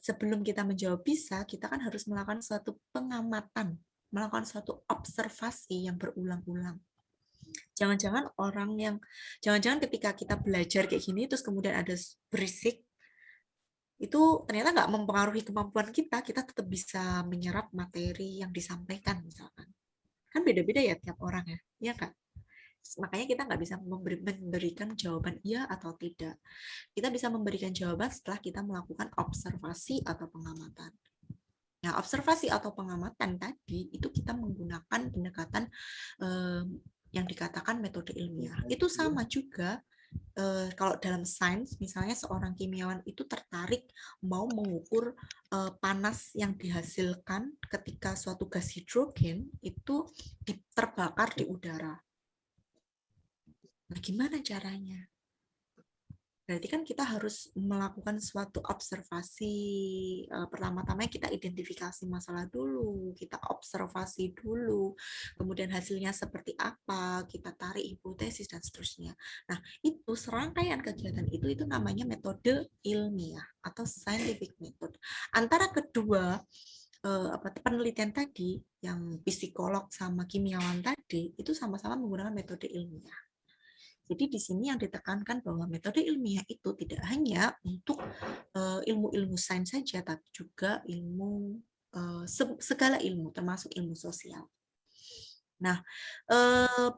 Sebelum kita menjawab bisa, kita kan harus melakukan suatu pengamatan, melakukan suatu observasi yang berulang-ulang. Jangan-jangan ketika kita belajar kayak gini, terus kemudian ada berisik, itu ternyata nggak mempengaruhi kemampuan kita tetap bisa menyerap materi yang disampaikan misalkan. Kan beda-beda ya tiap orang ya, iya kan? Makanya kita nggak bisa memberikan jawaban iya atau tidak. Kita bisa memberikan jawaban setelah kita melakukan observasi atau pengamatan. Nah, observasi atau pengamatan tadi itu kita menggunakan pendekatan yang dikatakan metode ilmiah. Itu sama juga kalau dalam sains, misalnya seorang kimiawan itu tertarik mau mengukur panas yang dihasilkan ketika suatu gas hidrogen itu terbakar di udara. Nah, gimana caranya? Berarti kan kita harus melakukan suatu observasi. Pertama-tama kita identifikasi masalah dulu, kita observasi dulu, kemudian hasilnya seperti apa, kita tarik hipotesis dan seterusnya. Nah, itu serangkaian kegiatan itu namanya metode ilmiah atau scientific method. Antara kedua penelitian tadi, yang psikolog sama kimiawan tadi, itu sama-sama menggunakan metode ilmiah. Jadi di sini yang ditekankan bahwa metode ilmiah itu tidak hanya untuk ilmu-ilmu sains saja, tapi juga ilmu segala ilmu, termasuk ilmu sosial. Nah,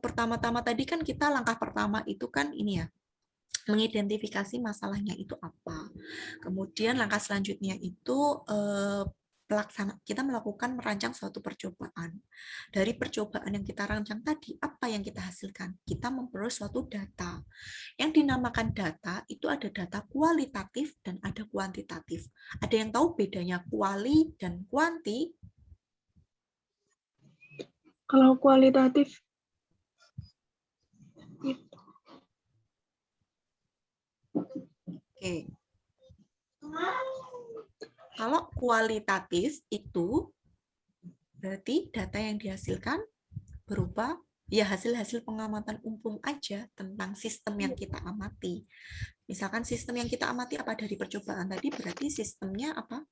pertama-tama tadi kan kita langkah pertama itu kan ini ya, mengidentifikasi masalahnya itu apa. Kemudian langkah selanjutnya itu kita merancang suatu percobaan. Dari percobaan yang kita rancang tadi, apa yang kita hasilkan? Kita memperoleh suatu data. Yang dinamakan data, itu ada data kualitatif dan ada kuantitatif. Ada yang tahu bedanya kuali dan kuanti? Kalau kualitatif, Oke. Kalau kualitatif itu berarti data yang dihasilkan berupa ya hasil-hasil pengamatan umum aja tentang sistem yang kita amati. Misalkan sistem yang kita amati apa dari percobaan tadi, berarti sistemnya apa?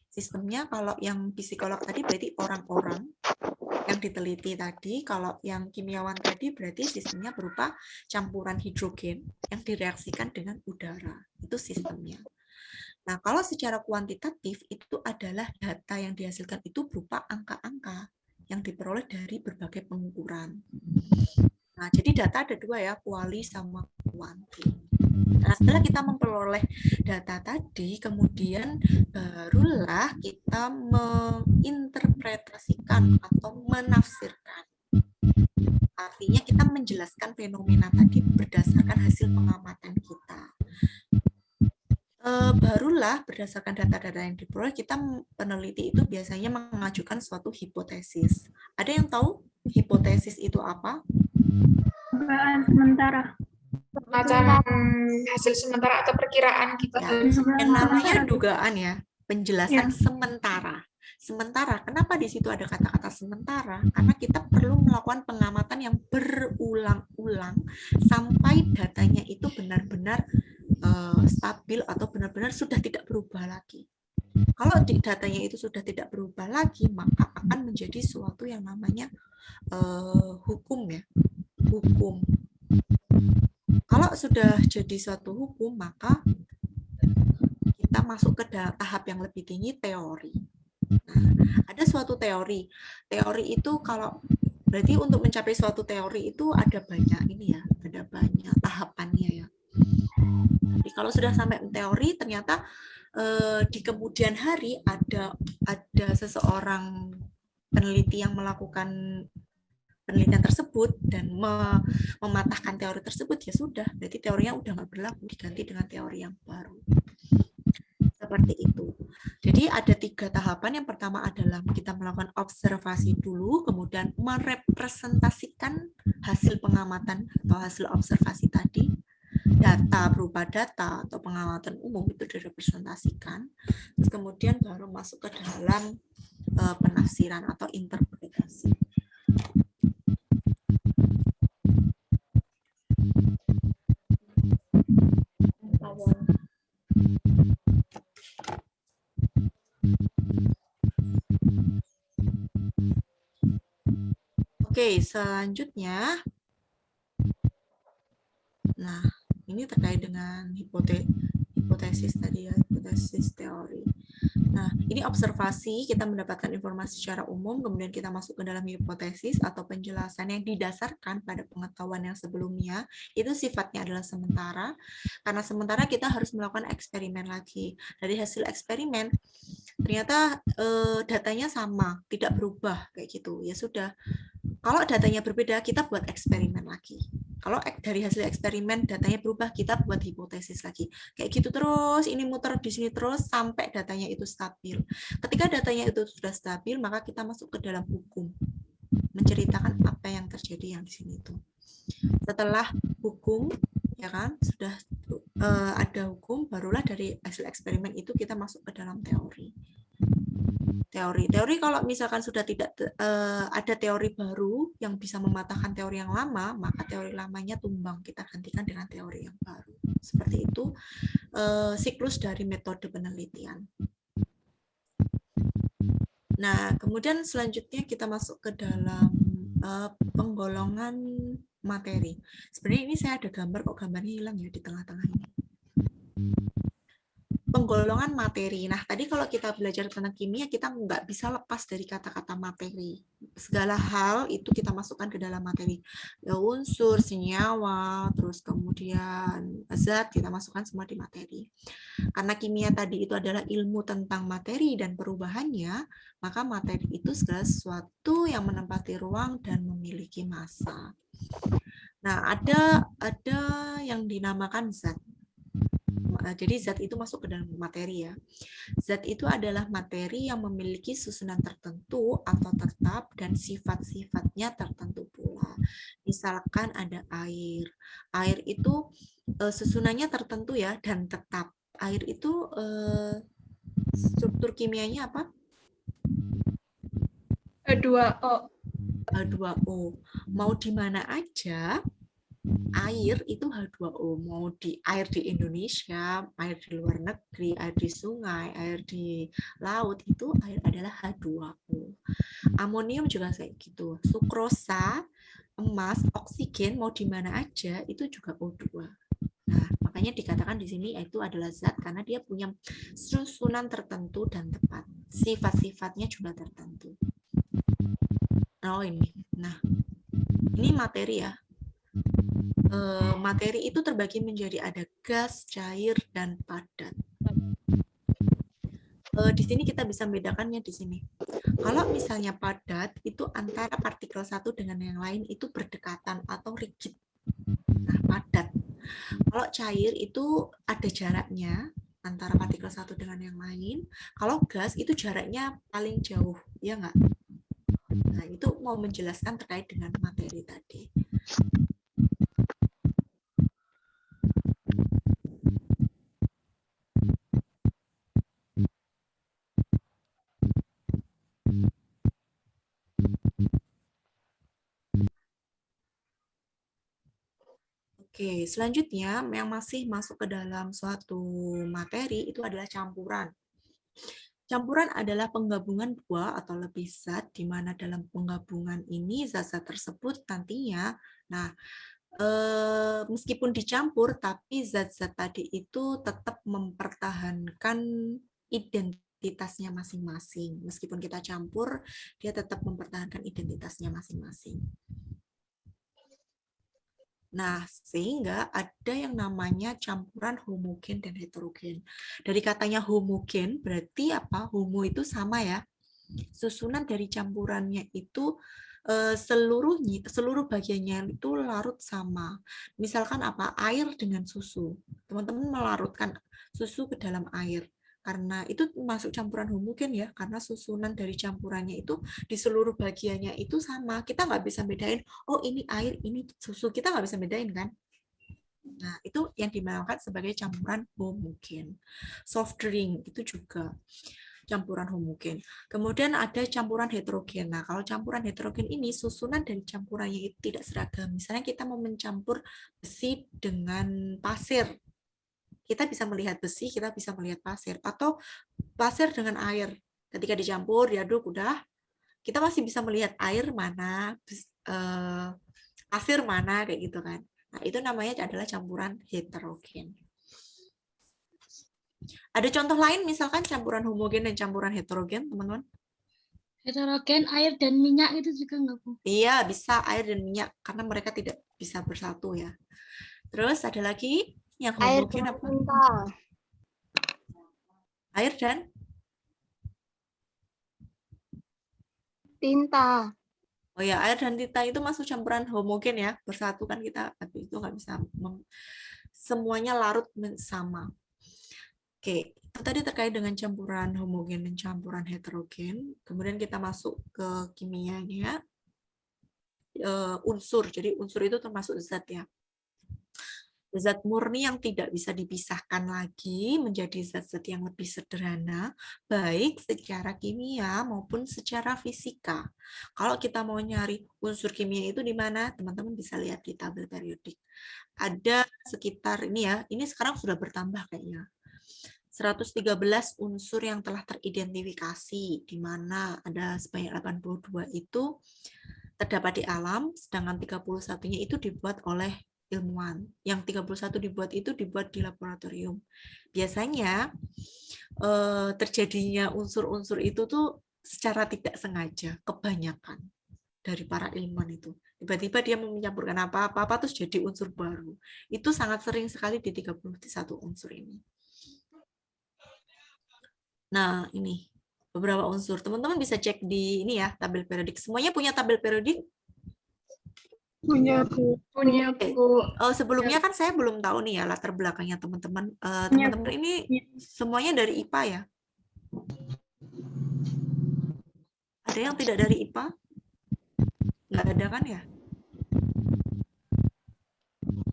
Sistemnya kalau yang psikolog tadi berarti orang-orang yang diteliti tadi, kalau yang kimiawan tadi berarti sistemnya berupa campuran hidrogen yang direaksikan dengan udara. Itu sistemnya. Nah, kalau secara kuantitatif itu adalah data yang dihasilkan itu berupa angka-angka yang diperoleh dari berbagai pengukuran. Nah, jadi data ada dua ya, kuali sama kuanti. Nah, setelah kita memperoleh data tadi, kemudian barulah kita menginterpretasikan atau menafsirkan. Artinya kita menjelaskan fenomena tadi berdasarkan hasil pengamatan kita. Barulah berdasarkan data-data yang diperoleh, kita peneliti itu biasanya mengajukan suatu hipotesis. Ada yang tahu hipotesis itu apa? Dugaan sementara. Semacam hasil sementara atau perkiraan kita. Ya, yang namanya dugaan ya, penjelasan sementara. Sementara, kenapa di situ ada kata-kata sementara? Karena kita perlu melakukan pengamatan yang berulang-ulang sampai datanya itu benar-benar stabil atau benar-benar sudah tidak berubah lagi. Kalau datanya itu sudah tidak berubah lagi, maka akan menjadi suatu yang namanya hukum ya, hukum. Kalau sudah jadi suatu hukum, maka kita masuk ke tahap yang lebih tinggi, teori. Nah, ada suatu teori. Teori itu kalau berarti untuk mencapai suatu teori itu ada banyak ini ya, ada banyak tahapannya ya. Jadi kalau sudah sampai teori, ternyata di kemudian hari ada seseorang peneliti yang melakukan penelitian tersebut dan mematahkan teori tersebut, ya sudah, berarti teorinya udah nggak berlaku, diganti dengan teori yang baru. Seperti itu. Jadi ada 3 tahapan. Yang pertama adalah kita melakukan observasi dulu, kemudian merepresentasikan hasil pengamatan atau hasil observasi tadi, data berupa data atau pengamatan umum itu direpresentasikan, terus kemudian baru masuk ke dalam penafsiran atau interpretasi. Oke, selanjutnya, nah ini terkait dengan hipotesis tadi ya, hipotesis teori. Nah, ini observasi, kita mendapatkan informasi secara umum, kemudian kita masuk ke dalam hipotesis atau penjelasan yang didasarkan pada pengetahuan yang sebelumnya, itu sifatnya adalah sementara, karena sementara kita harus melakukan eksperimen lagi. Dari hasil eksperimen, ternyata datanya sama, tidak berubah, kayak gitu. Ya sudah, kalau datanya berbeda, kita buat eksperimen lagi. Kalau dari hasil eksperimen datanya berubah, kita buat hipotesis lagi. Kayak gitu terus, ini muter di sini terus sampai datanya itu stabil. Ketika datanya itu sudah stabil, maka kita masuk ke dalam hukum. Menceritakan apa yang terjadi yang di sini itu. Setelah hukum, ya kan, sudah ada hukum, barulah dari hasil eksperimen itu kita masuk ke dalam teori. Teori kalau misalkan sudah tidak ada teori baru yang bisa mematahkan teori yang lama, maka teori lamanya tumbang, kita gantikan dengan teori yang baru. Seperti itu siklus dari metode penelitian. Nah, kemudian selanjutnya kita masuk ke dalam penggolongan materi. Sebenarnya ini saya ada gambar, kok gambarnya hilang ya di tengah-tengah ini. Penggolongan materi. Nah, tadi kalau kita belajar tentang kimia, kita nggak bisa lepas dari kata-kata materi. Segala hal itu kita masukkan ke dalam materi. Ya, unsur, senyawa, terus kemudian zat, kita masukkan semua di materi. Karena kimia tadi itu adalah ilmu tentang materi dan perubahannya, maka materi itu segala sesuatu yang menempati ruang dan memiliki massa. Nah, ada yang dinamakan zat. Jadi zat itu masuk ke dalam materi ya. Zat itu adalah materi yang memiliki susunan tertentu atau tetap dan sifat-sifatnya tertentu pula. Misalkan ada air. Air itu susunannya tertentu ya dan tetap. Air itu struktur kimianya apa? H2O. H2O. Mau di mana aja, air itu H2O, mau di air di Indonesia, air di luar negeri, air di sungai, air di laut, itu air adalah H2O. Amonium juga kayak gitu. Sukrosa, emas, oksigen mau di mana aja itu juga O2. Nah, makanya dikatakan di sini itu adalah zat karena dia punya susunan tertentu dan tepat. Sifat-sifatnya juga tertentu. Oh ini. Nah, ini materi ya. Materi itu terbagi menjadi ada gas, cair, dan padat. Di sini kita bisa membedakannya di sini. Kalau misalnya padat, itu antara partikel satu dengan yang lain itu berdekatan atau rigid. Nah, padat. Kalau cair itu ada jaraknya antara partikel satu dengan yang lain. Kalau gas itu jaraknya paling jauh, ya nggak? Nah, itu mau menjelaskan terkait dengan materi tadi. Oke, selanjutnya yang masih masuk ke dalam suatu materi itu adalah campuran. Campuran adalah penggabungan dua atau lebih zat, di mana dalam penggabungan ini zat-zat tersebut nantinya, nah meskipun dicampur, tapi zat-zat tadi itu tetap mempertahankan identitasnya masing-masing. Meskipun kita campur, dia tetap mempertahankan identitasnya masing-masing. Nah, sehingga ada yang namanya campuran homogen dan heterogen. Dari katanya homogen, berarti apa? Homo itu sama ya. Susunan dari campurannya itu seluruh bagiannya itu larut sama. Misalkan apa? Air dengan susu. Teman-teman melarutkan susu ke dalam air. Karena itu masuk campuran homogen ya, karena susunan dari campurannya itu di seluruh bagiannya itu sama. Kita nggak bisa bedain, oh ini air, ini susu. Kita nggak bisa bedain kan? Nah, itu yang dinamakan sebagai campuran homogen. Soft drink itu juga campuran homogen. Kemudian ada campuran heterogen. Nah, kalau campuran heterogen ini susunan dari campurannya itu tidak seragam. Misalnya kita mau mencampur besi dengan pasir. Kita bisa melihat besi, kita bisa melihat pasir. Atau pasir dengan air. Ketika dicampur, diaduk, udah. Kita masih bisa melihat air mana, pasir mana, kayak gitu kan. Nah, itu namanya adalah campuran heterogen. Ada contoh lain, misalkan campuran homogen dan campuran heterogen, teman-teman? Heterogen, air dan minyak itu juga nggak, Bu? Iya, bisa air dan minyak, karena mereka tidak bisa bersatu ya. Terus ada lagi yang homogen apa? Air dan Tinta. oh ya, air dan tinta itu masuk campuran homogen ya, bersatu kan kita, tapi itu nggak bisa semuanya larut sama. Oke, itu tadi terkait dengan campuran homogen dan campuran heterogen. Kemudian kita masuk ke kimianya, unsur. Jadi unsur itu termasuk zat ya. Zat murni yang tidak bisa dipisahkan lagi menjadi zat-zat yang lebih sederhana, baik secara kimia maupun secara fisika. Kalau kita mau nyari unsur kimia itu di mana, teman-teman bisa lihat di tabel periodik. Ada sekitar ini ya, ini sekarang sudah bertambah kayaknya. 113 unsur yang telah teridentifikasi, di mana ada sebanyak 82 itu terdapat di alam, sedangkan 31-nya itu dibuat oleh ilmuwan. Yang 31 dibuat itu dibuat di laboratorium. Biasanya terjadinya unsur-unsur itu tuh secara tidak sengaja, kebanyakan dari para ilmuwan itu. Tiba-tiba dia mencampurkan apa-apa terus jadi unsur baru. Itu sangat sering sekali di 31 unsur ini. Nah, ini beberapa unsur. Teman-teman bisa cek di ini ya, tabel periodik. Semuanya punya tabel periodik? Punya, Bu. Punya, Bu. Sebelumnya kan saya belum tahu nih ya latar belakangnya teman-teman. Teman-teman ini semuanya dari IPA ya? Ada yang tidak dari IPA? Nggak ada kan ya?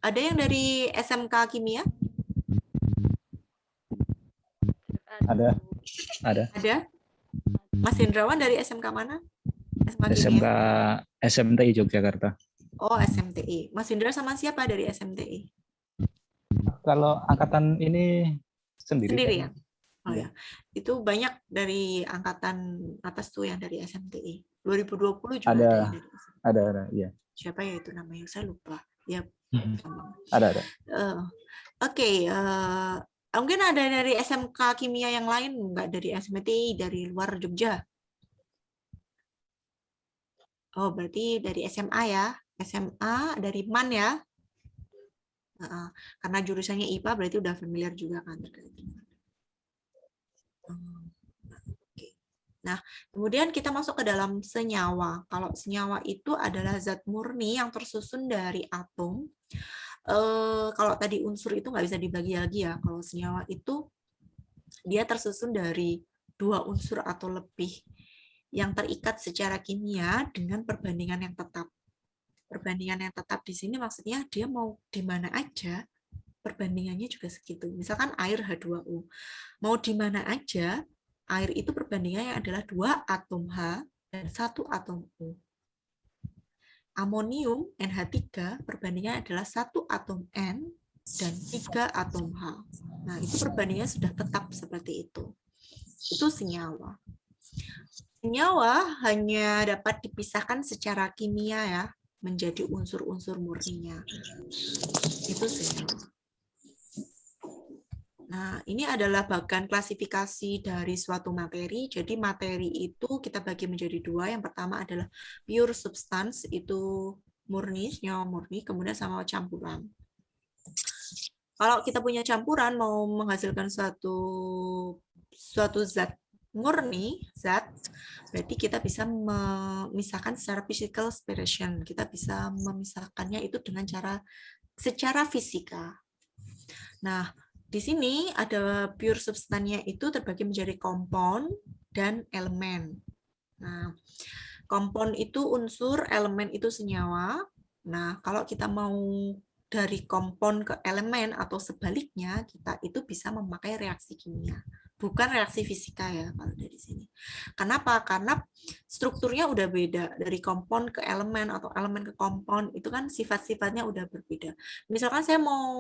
Ada yang dari SMK Kimia? Ada. Ada? Mas Hendrawan dari SMK mana? SMK SMTI Yogyakarta. Oh, SMTI. Mas Indra sama siapa dari SMTI? Kalau angkatan ini sendiri ya? Oh ya. Itu banyak dari angkatan atas tuh yang dari SMTI. 2020 juga ada. Ada, iya. Siapa ya itu namanya? Saya lupa. Ya. Ada. Oke, mungkin ada dari SMK Kimia yang lain, enggak dari SMTI, dari luar Jogja. Oh, berarti dari SMA ya. SMA dari MAN ya. Karena jurusannya IPA berarti udah familiar juga kan terkait dengan. Nah, kemudian kita masuk ke dalam senyawa. Kalau senyawa itu adalah zat murni yang tersusun dari atom. Kalau tadi unsur itu nggak bisa dibagi lagi ya. Kalau senyawa itu dia tersusun dari 2 unsur atau lebih yang terikat secara kimia dengan perbandingan yang tetap. Perbandingan yang tetap di sini maksudnya dia mau di mana aja, perbandingannya juga segitu. Misalkan air H2O. Mau di mana aja, air itu perbandingannya adalah 2 atom H dan 1 atom O. Amonium NH3 perbandingannya adalah 1 atom N dan 3 atom H. Nah, itu perbandingannya sudah tetap seperti itu. Itu senyawa. Senyawa hanya dapat dipisahkan secara kimia ya, menjadi unsur-unsur murninya. Itu senyawa. Nah, ini adalah bagian klasifikasi dari suatu materi. Jadi materi itu kita bagi menjadi 2. Yang pertama adalah pure substance, itu murni, senyawa murni, kemudian sama campuran. Kalau kita punya campuran, mau menghasilkan suatu zat murni zat, berarti kita bisa memisahkan secara physical separation. Kita bisa memisahkannya itu dengan cara secara fisika. Nah, di sini ada pure substannya itu terbagi menjadi kompon dan elemen. Nah, kompon itu unsur, elemen itu senyawa. Nah, kalau kita mau dari kompon ke elemen atau sebaliknya, kita itu bisa memakai reaksi kimia. Bukan reaksi fisika ya kalau dari sini. Kenapa? Karena strukturnya udah beda. Dari kompon ke elemen atau elemen ke kompon, itu kan sifat-sifatnya udah berbeda. Misalkan saya mau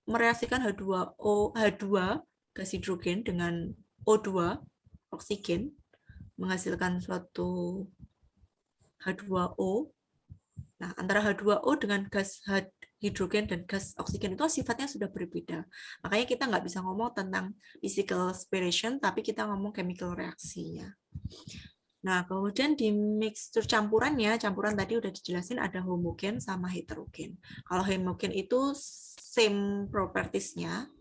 mereaksikan H2 gas hidrogen dengan O2 oksigen menghasilkan suatu H2O. Nah, antara H2O dengan gas hidrogen dan gas oksigen itu sifatnya sudah berbeda. Makanya kita nggak bisa ngomong tentang physical separation, tapi kita ngomong chemical reaksinya. Nah, kemudian di mixture campurannya, campuran tadi udah dijelasin ada homogen sama heterogen. Kalau homogen itu same properties-nya,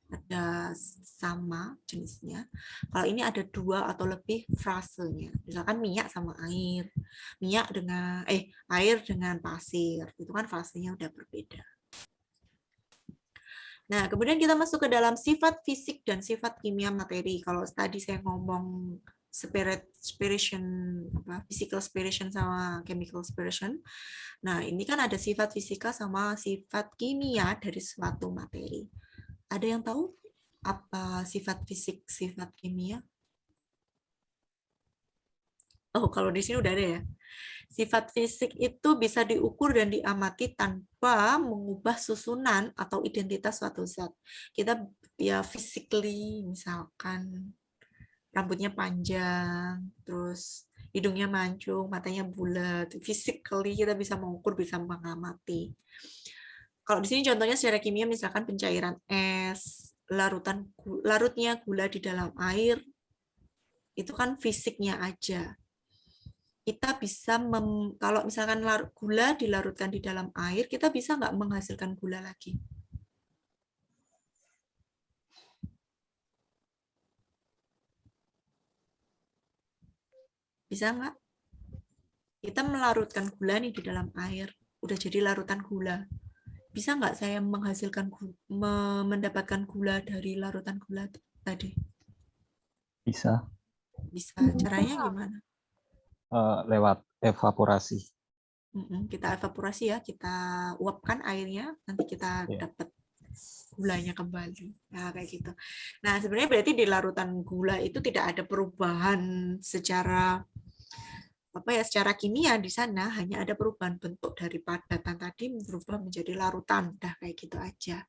ada sama jenisnya. Kalau ini ada 2 atau lebih frasenya. Misalkan minyak sama air. Air dengan pasir. Itu kan frasenya udah berbeda. Nah, kemudian kita masuk ke dalam sifat fisik dan sifat kimia materi. Kalau tadi saya ngomong separation, physical separation sama chemical separation. Nah, ini kan ada sifat fisika sama sifat kimia dari suatu materi. Ada yang tahu apa sifat fisik, sifat kimia? Oh, kalau di sini udah ada ya. Sifat fisik itu bisa diukur dan diamati tanpa mengubah susunan atau identitas suatu zat. Kita ya physically, misalkan rambutnya panjang, terus hidungnya mancung, matanya bulat. Physically kita bisa mengukur, bisa mengamati. Kalau di sini contohnya secara kimia, misalkan pencairan es, larutnya gula di dalam air, itu kan fisiknya aja. Kita bisa, kalau misalkan gula dilarutkan di dalam air, kita bisa nggak menghasilkan gula lagi? Bisa nggak? Kita melarutkan gula nih di dalam air, udah jadi larutan gula. Bisa nggak saya mendapatkan gula dari larutan gula tadi? Bisa. Bisa. Caranya gimana? Lewat evaporasi. Kita evaporasi ya, kita uapkan airnya, nanti kita dapat gulanya kembali. Nah, kayak gitu. Nah, sebenarnya berarti di larutan gula itu tidak ada perubahan secara secara kimia di sana, hanya ada perubahan bentuk dari padatan tadi berubah menjadi larutan. Udah kayak gitu aja.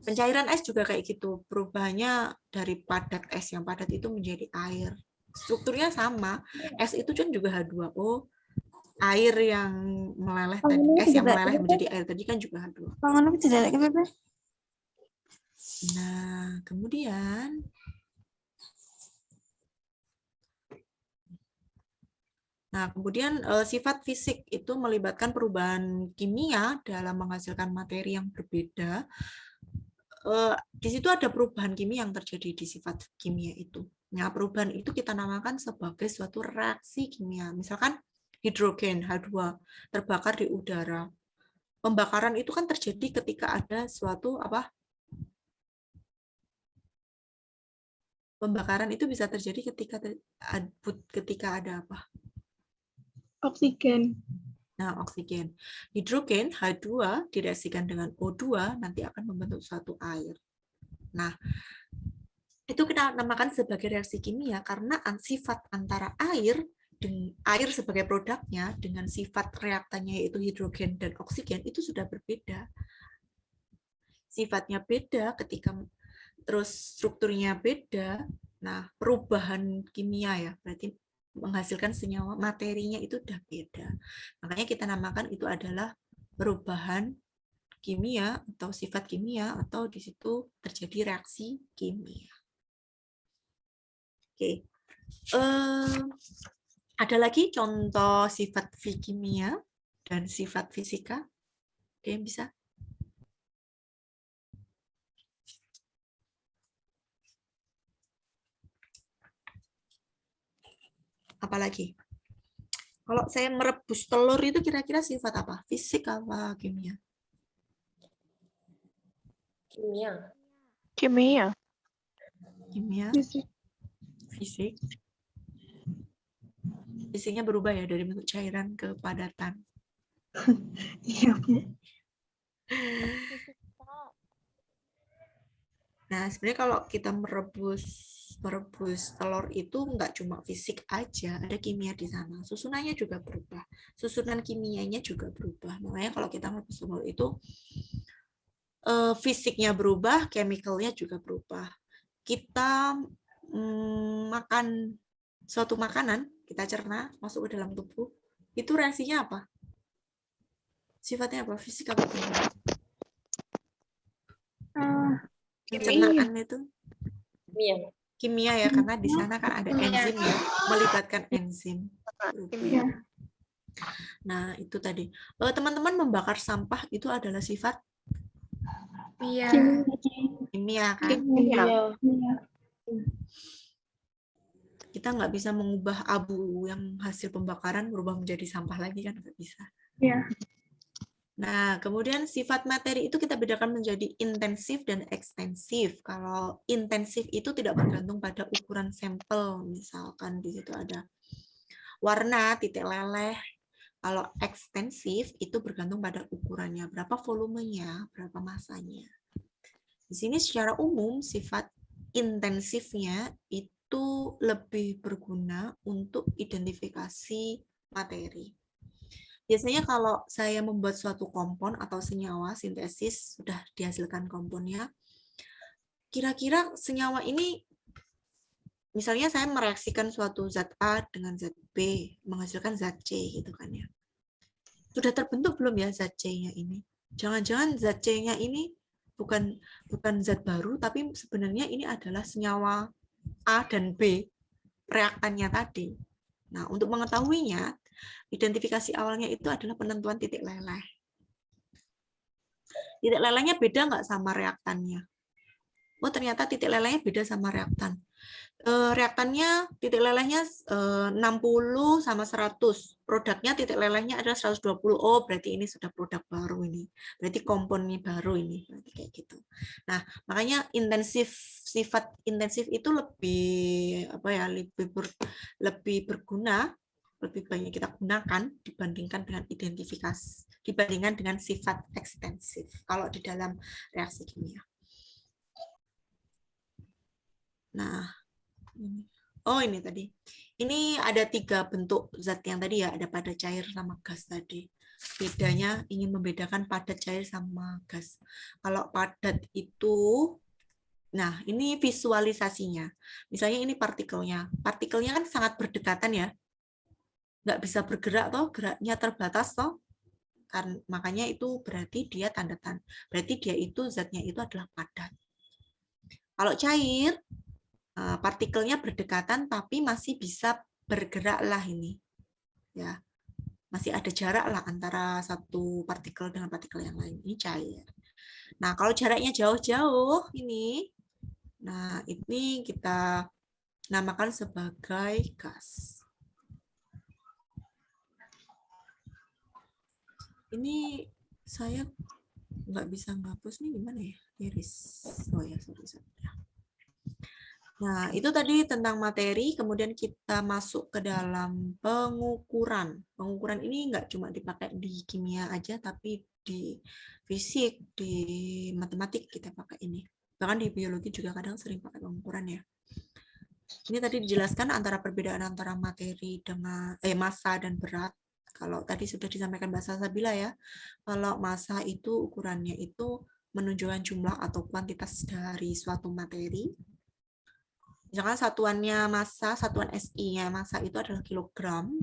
Pencairan es juga kayak gitu, perubahannya dari padat es yang padat itu menjadi air. Strukturnya sama, es itu kan juga H2O, air yang meleleh tadi, es yang meleleh menjadi air tadi kan juga H2O. Nah, kemudian sifat fisik itu melibatkan perubahan kimia dalam menghasilkan materi yang berbeda. Di situ ada perubahan kimia yang terjadi di sifat kimia itu. Nah, perubahan itu kita namakan sebagai suatu reaksi kimia. Misalkan hidrogen H2 terbakar di udara. Pembakaran itu kan terjadi ketika ada suatu Pembakaran itu bisa terjadi ketika ada apa? Oksigen. Nah, oksigen. Hidrogen H2 direaksikan dengan O2 nanti akan membentuk suatu air. Nah, itu kita namakan sebagai reaksi kimia karena sifat antara air sebagai produknya dengan sifat reaktannya yaitu hidrogen dan oksigen itu sudah berbeda. Sifatnya beda terus strukturnya beda. Nah, perubahan kimia ya, berarti menghasilkan senyawa materinya itu udah beda. Makanya kita namakan itu adalah perubahan kimia atau sifat kimia atau di situ terjadi reaksi kimia. Oke. Ada lagi contoh sifat kimia dan sifat fisika? Oke, bisa? Apalagi? Kalau saya merebus telur itu kira-kira sifat apa? Fisik apa kimia? Kimia. Kimia. Kimia. Fisik. Fisik. Fisiknya berubah ya dari bentuk cairan ke padatan. Iya, Bu. Nah, sebenarnya kalau kita merebus telur itu nggak cuma fisik aja, ada kimia di sana. Susunannya juga berubah. Susunan kimianya juga berubah. Makanya kalau kita merebus telur itu fisiknya berubah, chemicalnya juga berubah. Kita makan suatu makanan, kita cerna, masuk ke dalam tubuh, itu reaksinya apa? Sifatnya apa? Fisik apa kimia? Pencernaan itu Kimia. kimia ya, karena di sana kan ada enzim ya, melibatkan enzim. Nah, itu tadi. Teman-teman membakar sampah itu adalah sifat kimia kan? Kita nggak bisa mengubah abu yang hasil pembakaran berubah menjadi sampah lagi kan, nggak bisa. Iya. Nah, kemudian sifat materi itu kita bedakan menjadi intensif dan ekstensif. Kalau intensif itu tidak bergantung pada ukuran sampel, misalkan di situ ada warna, titik leleh. Kalau ekstensif itu bergantung pada ukurannya, berapa volumenya, berapa masanya. Di sini secara umum sifat intensifnya itu lebih berguna untuk identifikasi materi. Biasanya kalau saya membuat suatu kompon atau senyawa sintesis, sudah dihasilkan komponnya, kira-kira senyawa ini, misalnya saya mereaksikan suatu zat A dengan zat B, menghasilkan zat C, gitu kan ya. Sudah terbentuk belum ya zat C-nya ini? Jangan-jangan zat C-nya ini bukan zat baru, tapi sebenarnya ini adalah senyawa A dan B, reaktannya tadi. Nah, untuk mengetahuinya, identifikasi awalnya itu adalah penentuan titik leleh. Titik lelehnya beda nggak sama reaktannya? Oh, ternyata titik lelehnya beda sama reaktan. Reaktannya titik lelehnya 60 sama 100. Produknya titik lelehnya adalah 120. Oh, berarti ini sudah produk baru ini. Berarti komponnya baru ini. Berarti kayak gitu. Nah, makanya sifat intensif itu lebih lebih berguna, lebih banyak kita gunakan dibandingkan dengan dibandingkan dengan sifat ekstensif kalau di dalam reaksi kimia. Nah, ini tadi. Ini ada 3 bentuk zat yang tadi ya, ada padat, cair, sama gas tadi. Bedanya ingin membedakan padat, cair, sama gas. Kalau padat itu, nah ini visualisasinya. Misalnya ini partikelnya. Partikelnya kan sangat berdekatan ya. Nggak bisa bergerak toh, geraknya terbatas toh. Makanya itu berarti dia tanda-tanda. Berarti dia itu zatnya itu adalah padat. Kalau cair, partikelnya berdekatan tapi masih bisa bergerak lah ini. Ya. Masih ada jarak lah antara satu partikel dengan partikel yang lain. Ini cair. Nah, kalau jaraknya jauh-jauh ini, nah ini kita namakan sebagai gas. Ini saya nggak bisa ngapus nih, gimana ya? Iris. Oh ya, sorry. Nah, itu tadi tentang materi, kemudian kita masuk ke dalam pengukuran. Pengukuran ini nggak cuma dipakai di kimia aja, tapi di fisik, di matematik kita pakai ini. Bahkan di biologi juga kadang sering pakai pengukuran ya. Ini tadi dijelaskan antara perbedaan antara materi dengan massa dan berat. Kalau tadi sudah disampaikan Mbak Salsabila ya, kalau massa itu ukurannya itu menunjukkan jumlah atau kuantitas dari suatu materi. Misalkan satuannya massa, satuan SI-nya massa itu adalah kilogram.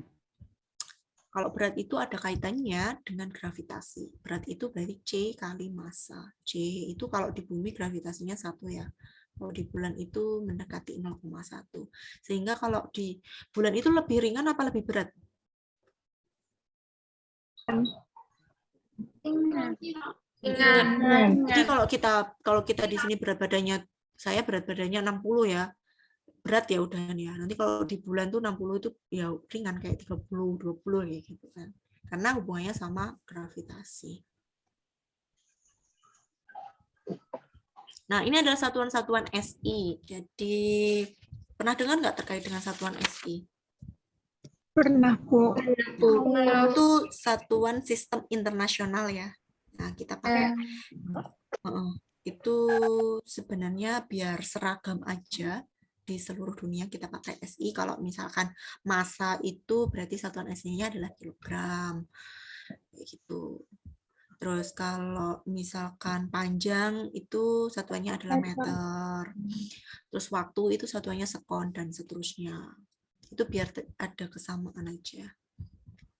Kalau berat itu ada kaitannya dengan gravitasi. Berat itu berarti C kali massa. C itu kalau di bumi gravitasinya 1 ya. Kalau di bulan itu mendekati 0,1. Sehingga kalau di bulan itu lebih ringan apa lebih berat? Jadi kalau kita di sini berat badannya, saya berat badannya 60 ya. berat ya udahan ya. Nanti kalau di bulan tuh 60 itu ya ringan kayak 30, 20 kayak gitu kan. Karena hubungannya sama gravitasi. Nah, ini adalah satuan-satuan SI. Jadi, pernah dengar nggak terkait dengan satuan SI? Pernah, Bu. Itu satuan sistem internasional ya. Nah, kita pakai itu sebenarnya biar seragam aja di seluruh dunia kita pakai SI. Kalau misalkan massa itu berarti satuan SI-nya adalah kilogram. Kayak gitu. Terus kalau misalkan panjang itu satuannya adalah meter. Terus waktu itu satuannya sekon dan seterusnya. Itu biar ada kesamaan aja.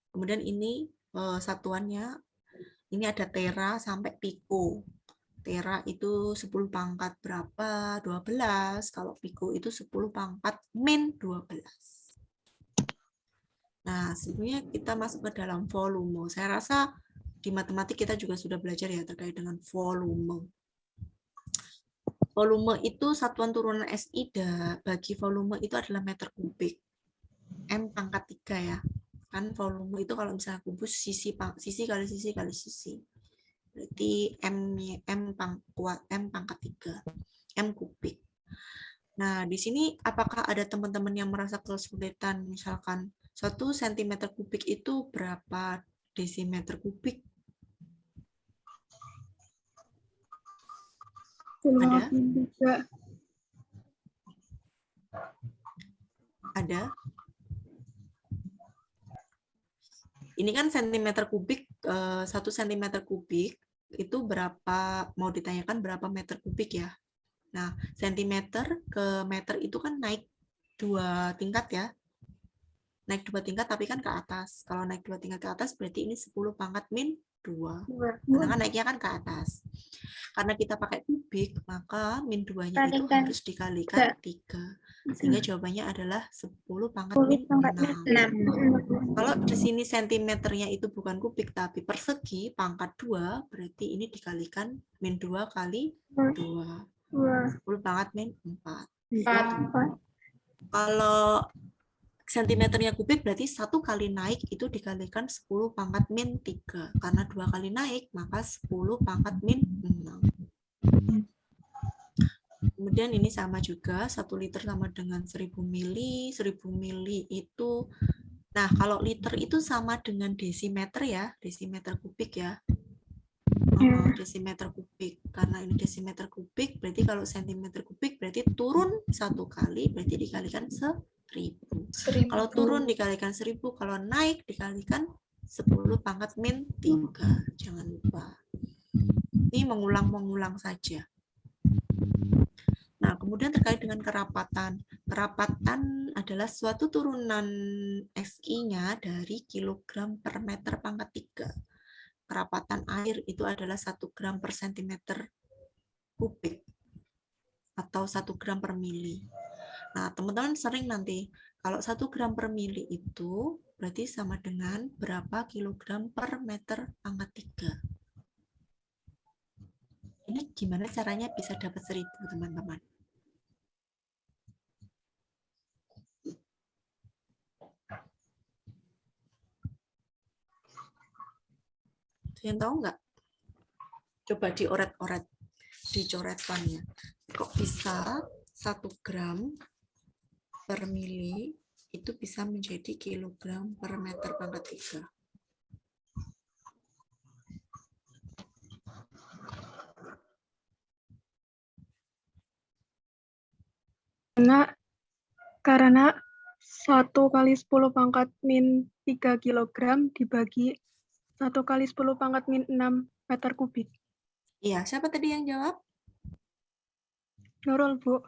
Kemudian ini satuannya, ini ada tera sampai pico. Tera itu 10 pangkat berapa? 12. Kalau pico itu 10 pangkat min 12. Nah, sebelumnya kita masuk ke dalam volume. Saya rasa di matematik kita juga sudah belajar ya terkait dengan volume. Volume itu satuan turunan SI bagi volume itu adalah meter kubik. M pangkat 3 ya. Kan volume itu kalau misalnya kubus sisi kali sisi kali sisi. Berarti M pangkat 3. M kubik. Nah, di sini apakah ada teman-teman yang merasa kesulitan misalkan 1 cm kubik itu berapa desimeter kubik? Ada? Ini kan centimeter kubik, 1 cm kubik itu berapa, mau ditanyakan berapa meter kubik ya. Nah, centimeter ke meter itu kan naik 2 tingkat ya. Naik 2 tingkat tapi kan ke atas. Kalau naik 2 tingkat ke atas berarti ini 10 pangkat min 2. Karena kan naiknya kan ke atas. Karena kita pakai kubik, maka min 2-nya itu harus dikalikan 3. Sehingga jawabannya adalah 10 pangkat min 6. Kalau di sini sentimeternya itu bukan kubik, tapi persegi, pangkat 2, berarti ini dikalikan min 2 kali 2. 10 pangkat min 4. Kalau sentimeternya kubik berarti 1 kali naik itu dikalikan 10 pangkat min 3. Karena 2 kali naik, maka 10 pangkat min 6. Kemudian ini sama juga, 1 liter sama dengan 1000 mili. 1000 mili itu, nah kalau liter itu sama dengan desimeter ya, desimeter kubik ya. Desimeter kubik. Karena ini desimeter kubik, berarti kalau sentimeter kubik berarti turun 1 kali, berarti dikalikan 1000. Kalau turun dikalikan 1000, kalau naik dikalikan 10 pangkat min 3. Jangan lupa. Ini mengulang-mengulang saja. Nah, kemudian terkait dengan kerapatan. Kerapatan adalah suatu turunan SI-nya dari kilogram per meter pangkat 3. Kerapatan air itu adalah 1 gram per sentimeter kubik atau 1 gram per mili. Nah, teman-teman sering nanti, kalau 1 gram per mili itu berarti sama dengan berapa kilogram per meter pangkat 3. Ini gimana caranya bisa dapat 1000, teman-teman? Yang tahu nggak? Coba dioret-oret, dicoretkannya. Kok bisa 1 gram per mili itu bisa menjadi kilogram per meter pangkat 3? Karena 1 kali 10 pangkat min 3 kilogram dibagi 1 kali 10 pangkat min 6 meter kubik. Iya, siapa tadi yang jawab? Nurul, Bu.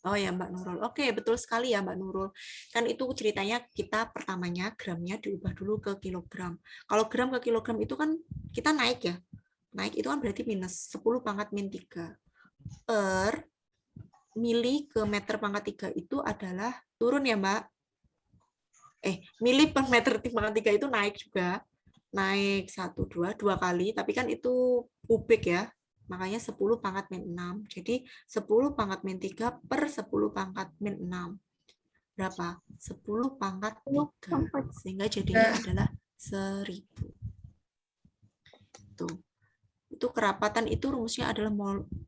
Oh ya, Mbak Nurul. Oke, betul sekali ya Mbak Nurul. Kan itu ceritanya kita pertamanya gramnya diubah dulu ke kilogram. Kalau gram ke kilogram itu kan kita naik ya. Naik itu kan berarti minus 10 pangkat min 3. Per mili ke meter pangkat 3 itu adalah turun ya Mbak. Mili per meter pangkat 3 itu naik juga. Naik 2 kali, tapi kan itu kubik ya. Makanya 10 pangkat min 6. Jadi 10 pangkat min 3 per 10 pangkat min 6. Berapa? 10 pangkat 3. Sehingga jadinya adalah 1000. Tuh. Itu kerapatan itu rumusnya adalah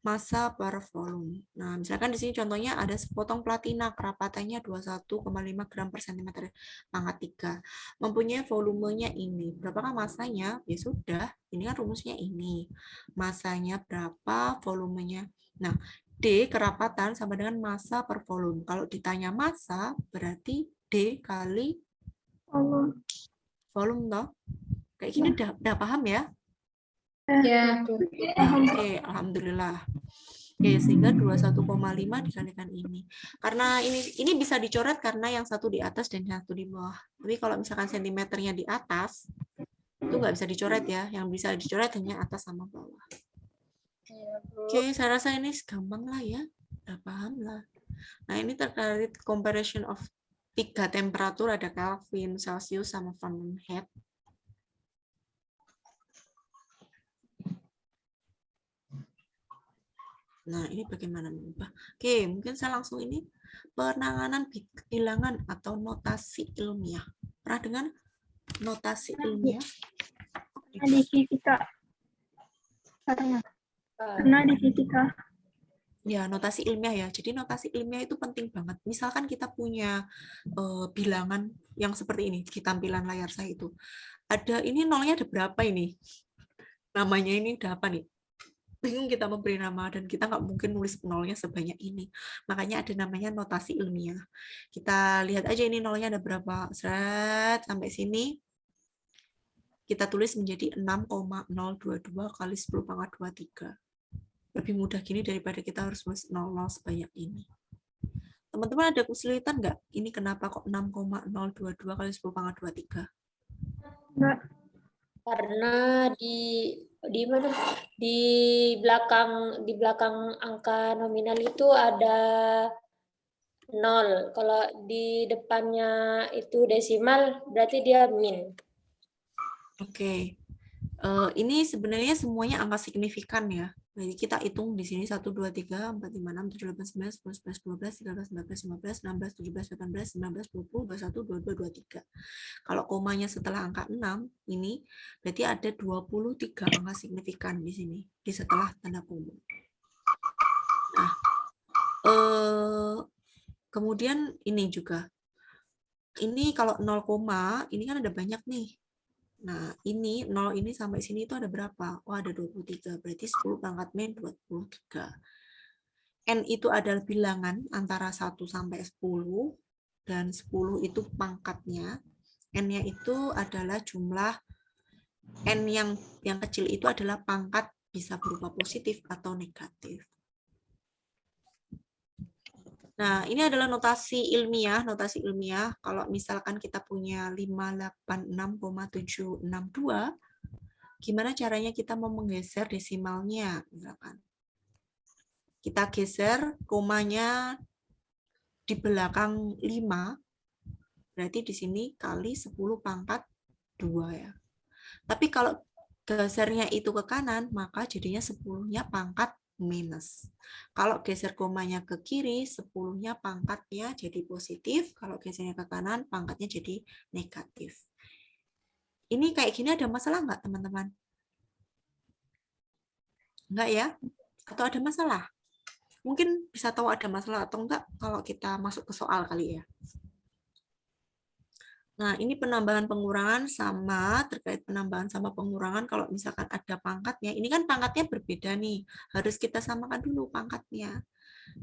massa per volume. Nah, misalkan di sini contohnya ada sepotong platina, kerapatannya 21,5 gram per cm pangkat 3. Mempunyai volumenya ini. Berapakah massanya? Ya sudah, ini kan rumusnya ini. Massanya berapa, volumenya. Nah, D kerapatan sama dengan massa per volume. Kalau ditanya massa, berarti D kali volume toh. Kayak gini udah paham ya? Ya. Oke, alhamdulillah. Oke, sehingga 21,5 dikalikan ini. Karena ini bisa dicoret karena yang satu di atas dan yang satu di bawah. Tapi kalau misalkan sentimeternya di atas, itu nggak bisa dicoret ya. Yang bisa dicoret hanya atas sama bawah. Oke, saya rasa ini gampang lah ya. Udah paham lah. Nah, ini terkait comparison of 3 temperatur, ada Kelvin, Celsius, sama Fahrenheit. Nah, ini bagaimana mengubah? Oke, mungkin saya langsung ini penanganan bilangan atau notasi ilmiah. Pernah dengar notasi ilmiah? Di fisika. Pernah di fisika. Ya, notasi ilmiah ya. Jadi notasi ilmiah itu penting banget. Misalkan kita punya bilangan yang seperti ini di tampilan layar saya itu. Ada ini nolnya ada berapa ini? Namanya ini udah apa nih? Bingung kita memberi nama dan kita nggak mungkin nulis nolnya sebanyak ini. Makanya ada namanya notasi ilmiah. Kita lihat aja ini nolnya ada berapa. Seret, sampai sini. Kita tulis menjadi 6,022 kali 10 pangkat 23. Lebih mudah gini daripada kita harus nulis 00 sebanyak ini. Teman-teman ada kesulitan nggak? Ini kenapa kok 6,022 kali 10 pangkat 23? Enggak. Karena di mana? Di belakang angka nominal itu ada 0. Kalau di depannya itu desimal, berarti dia min. Oke. Ini sebenarnya semuanya angka signifikan ya. Jadi kita hitung di sini 1, 2, 3, 4, 5, 6, 7, 8, 9, 10, 11, 12, 13, 14, 15, 16, 17, 18, 19, 20, 21, 22, 23. Kalau komanya setelah angka 6, ini berarti ada 23 angka signifikan di sini, di setelah tanda koma. Nah, kemudian ini juga. Ini kalau 0, ini kan ada banyak nih. Nah, ini 0 ini sampai sini itu ada berapa? Oh, ada 23. Berarti 10 pangkat min 23. N itu adalah bilangan antara 1 sampai 10 dan 10 itu pangkatnya. N-nya itu adalah jumlah N yang kecil itu adalah pangkat bisa berupa positif atau negatif. Nah, ini adalah notasi ilmiah. Notasi ilmiah, kalau misalkan kita punya 586,762, gimana caranya kita mau menggeser desimalnya? Misalkan kita geser komanya di belakang 5, berarti di sini kali 10 pangkat 2 ya. Tapi kalau gesernya itu ke kanan, maka jadinya 10-nya pangkat minus. Kalau geser komanya ke kiri, 10-nya pangkatnya jadi positif. Kalau gesernya ke kanan, pangkatnya jadi negatif. Ini kayak gini ada masalah nggak, teman-teman? Enggak ya? Atau ada masalah? Mungkin bisa tahu ada masalah atau enggak kalau kita masuk ke soal kali ya. Nah, ini penambahan pengurangan sama, terkait penambahan sama pengurangan, kalau misalkan ada pangkatnya, ini kan pangkatnya berbeda nih, harus kita samakan dulu pangkatnya.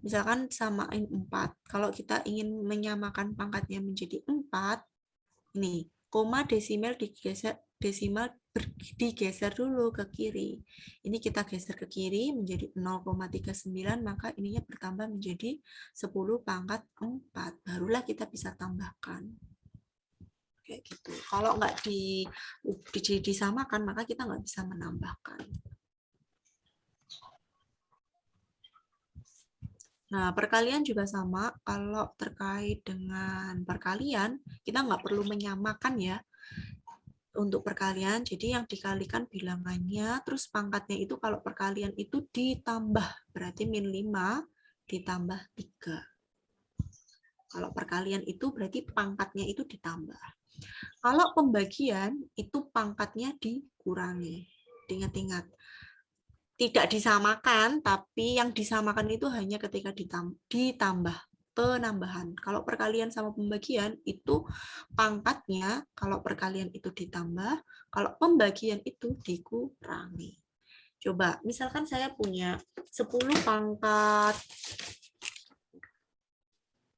Misalkan samain 4, kalau kita ingin menyamakan pangkatnya menjadi 4, ini, koma desimal digeser dulu ke kiri. Ini kita geser ke kiri menjadi 0,39, maka ininya bertambah menjadi 10 pangkat 4, barulah kita bisa tambahkan. Kayak gitu. Kalau nggak disamakan, maka kita nggak bisa menambahkan. Nah, perkalian juga sama. Kalau terkait dengan perkalian, kita nggak perlu menyamakan ya. untuk perkalian, jadi yang dikalikan bilangannya, terus pangkatnya itu kalau perkalian itu ditambah, berarti min 5 ditambah 3. Kalau perkalian itu berarti pangkatnya itu ditambah. Kalau pembagian itu pangkatnya dikurangi. Ingat-ingat, tidak disamakan, tapi yang disamakan itu hanya ketika ditambah penambahan. Kalau perkalian sama pembagian itu pangkatnya, kalau perkalian itu ditambah, kalau pembagian itu dikurangi. Coba, misalkan saya punya 10 pangkat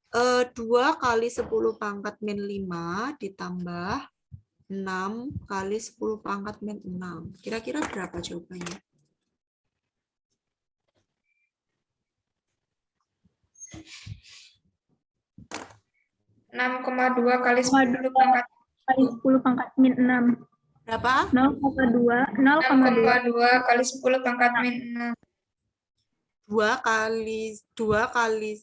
2 kali 10 pangkat min 5 ditambah 6 kali 10 pangkat min 6. Kira-kira berapa jawabannya? Enam 6,2 kali 10 pangkat Kali 10 pangkat min 6. Berapa? 0,2 kali 10 pangkat min 6. 2 kali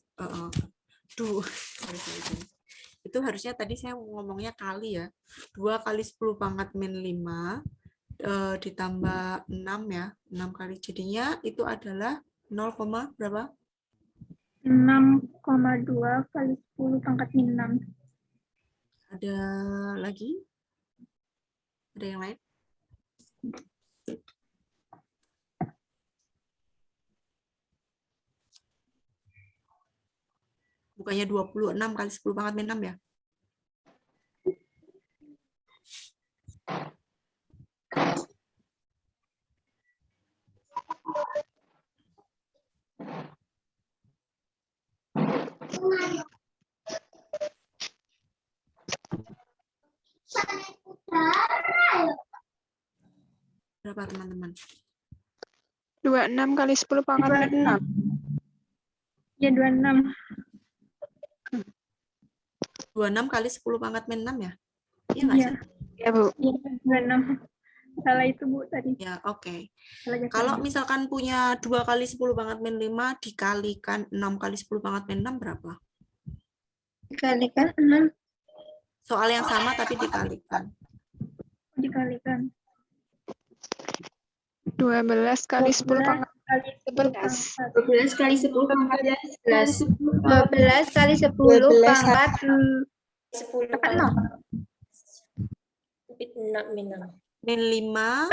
itu harusnya tadi saya ngomongnya kali ya. 2 kali 10 pangkat min 5 ditambah 6 ya. 6 kali jadinya itu adalah 0, berapa? 6,2 kali 10 pangkat min 6. Ada lagi? Ada yang lain? Bukannya 26 kali 10 pangkat min 6 ya? Berapa teman-teman? 26 kali 10 pangkat min 6. Ya, 26. 26 kali 10 pangkat min 6 ya? Iya nggak Iya. sih? Ya, Bu. Iya, 26. Salah itu, Bu, tadi. Ya, oke. Salah jawaban. Kalau misalkan punya 2 kali 10 pangkat min 5 dikalikan 6 kali 10 pangkat min 6 berapa? Dikalikan 6. Soal yang sama tapi dikalikan. Dikalikan. 12 kali 10 pangkat 11. 12 kali 10 pangkat 11. 12 kali 10 pangkat 10 apa, pangkat 6 min 6. Min 5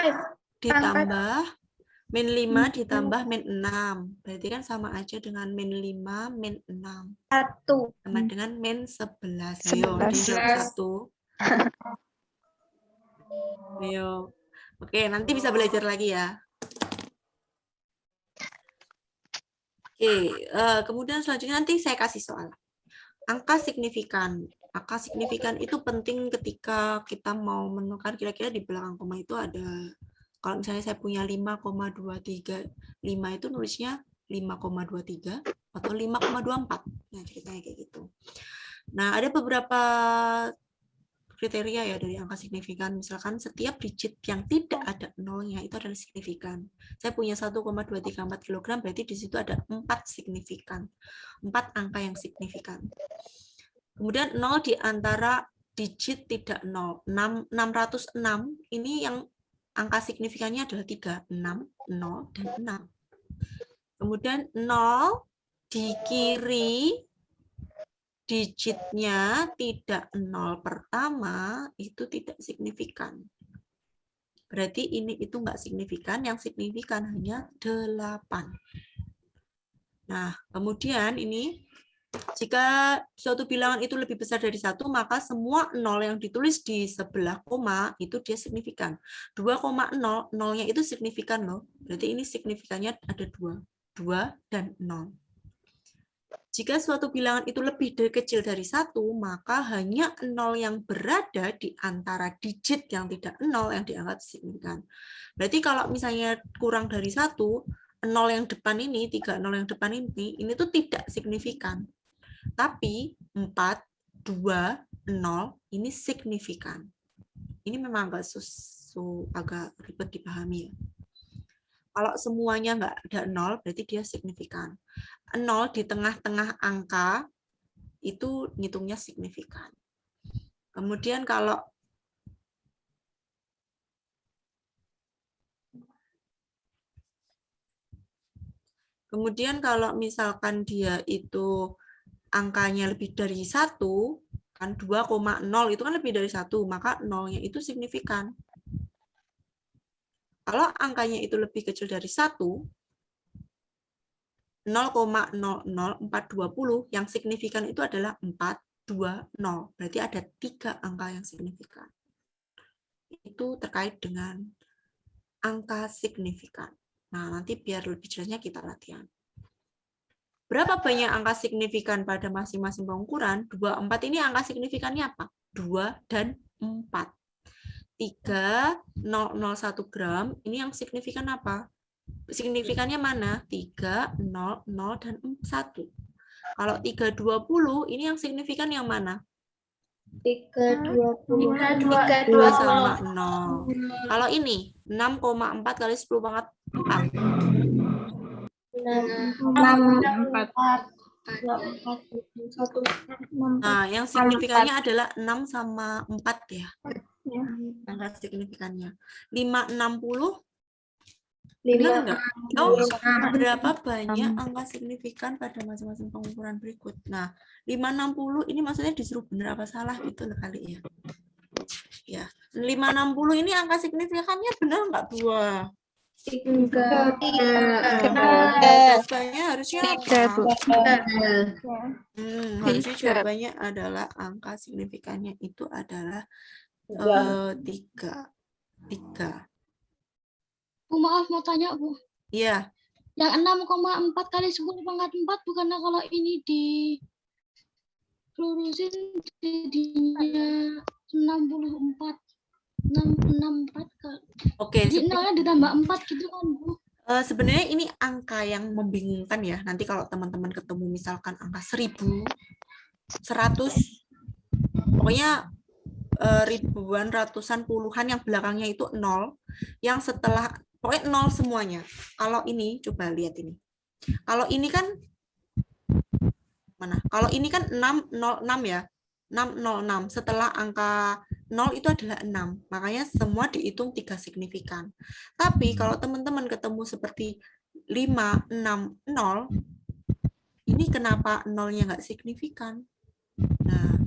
ditambah min 5 ditambah min 6. Berarti kan sama aja dengan min 5 min 6. 1. Sama dengan min 11. Ayo, 11. dijawab 1. Ayo. Oke, nanti bisa belajar lagi ya. Oke, kemudian selanjutnya nanti saya kasih soal. Angka signifikan. Angka signifikan itu penting ketika kita mau menemukan kira-kira di belakang koma itu ada. Kalau misalnya saya punya 5,23, 5 itu nulisnya 5,23 atau 5,24. Nah, ceritanya kayak gitu. Nah, ada beberapa kriteria ya dari angka signifikan. Misalkan setiap digit yang tidak ada nolnya itu adalah signifikan. Saya punya 1,234 kg, berarti di situ ada 4 signifikan. 4 angka yang signifikan. Kemudian 0 di antara digit tidak 0. 606 ini yang angka signifikannya adalah 3, 6, 0, dan 6. Kemudian 0 di kiri digitnya tidak 0 pertama, itu tidak signifikan. Berarti ini itu enggak signifikan, yang signifikan hanya 8. Nah, kemudian ini, jika suatu bilangan itu lebih besar dari 1, maka semua 0 yang ditulis di sebelah koma, itu dia signifikan. 2,0, 0-nya itu signifikan loh. Berarti ini signifikannya ada 2. 2 dan 0. Jika suatu bilangan itu lebih kecil dari 1, maka hanya 0 yang berada di antara digit yang tidak 0 yang dianggap signifikan. Berarti kalau misalnya kurang dari 1, 0 yang depan ini, 3 0 yang depan ini tuh tidak signifikan. Tapi 4, 2, 0 ini signifikan. Ini memang agak ribet dipahami ya. Kalau semuanya nggak ada 0, berarti dia signifikan. 0 di tengah-tengah angka, itu ngitungnya signifikan. Kemudian kalau Kemudian kalau misalkan dia itu angkanya lebih dari 1, kan 2,0 itu kan lebih dari 1, maka nolnya itu signifikan. Kalau angkanya itu lebih kecil dari 1, 0,00420, yang signifikan itu adalah 420. Berarti ada 3 angka yang signifikan. Itu terkait dengan angka signifikan. Nah, nanti biar lebih jelasnya kita latihan. Berapa banyak angka signifikan pada masing-masing pengukuran? 2, 4 ini angka signifikannya apa? 2 dan 4. 3,001 gram, ini yang signifikan apa? Signifikannya mana? 3, 0, 0, dan 1. Kalau 320, ini yang signifikan yang mana? 320. 2 sama 0. Kalau ini, 6,4 kali 10 pangkat 4. 6. Nah, yang signifikannya adalah 6 sama 4 ya. Angka signifikannya. 560. Benar enggak? Oh, berapa banyak angka signifikan pada masing-masing pengukuran berikut. Nah, 560 ini maksudnya disuruh benar apa salah gitu loh kali ya. Ya, 560 ini angka signifikannya benar enggak, Buah? Jawabannya harusnya apa? Harusnya jawabannya adalah angka signifikannya itu adalah 3. Bu, maaf mau tanya, Bu. Iya. Yang 6,4 kali 10 pangkat 4 bukannya kalau ini di lurusin jadinya 64. 664 kali. Oke. Jadi nolnya ditambah 4 gitu kan, Bu? Sebenarnya ini angka yang membingungkan ya. Nanti kalau teman-teman ketemu misalkan angka 1000, 100, pokoknya ribuan, ratusan, puluhan yang belakangnya itu 0, yang setelah pokoknya 0 semuanya. Kalau ini coba lihat ini. Kalau ini kan mana? Kalau ini kan 606 ya. 606. Setelah angka 0 itu adalah 6. Makanya semua dihitung 3 signifikan. Tapi kalau teman-teman ketemu seperti 560, ini kenapa 0-nya nggak signifikan? Nah,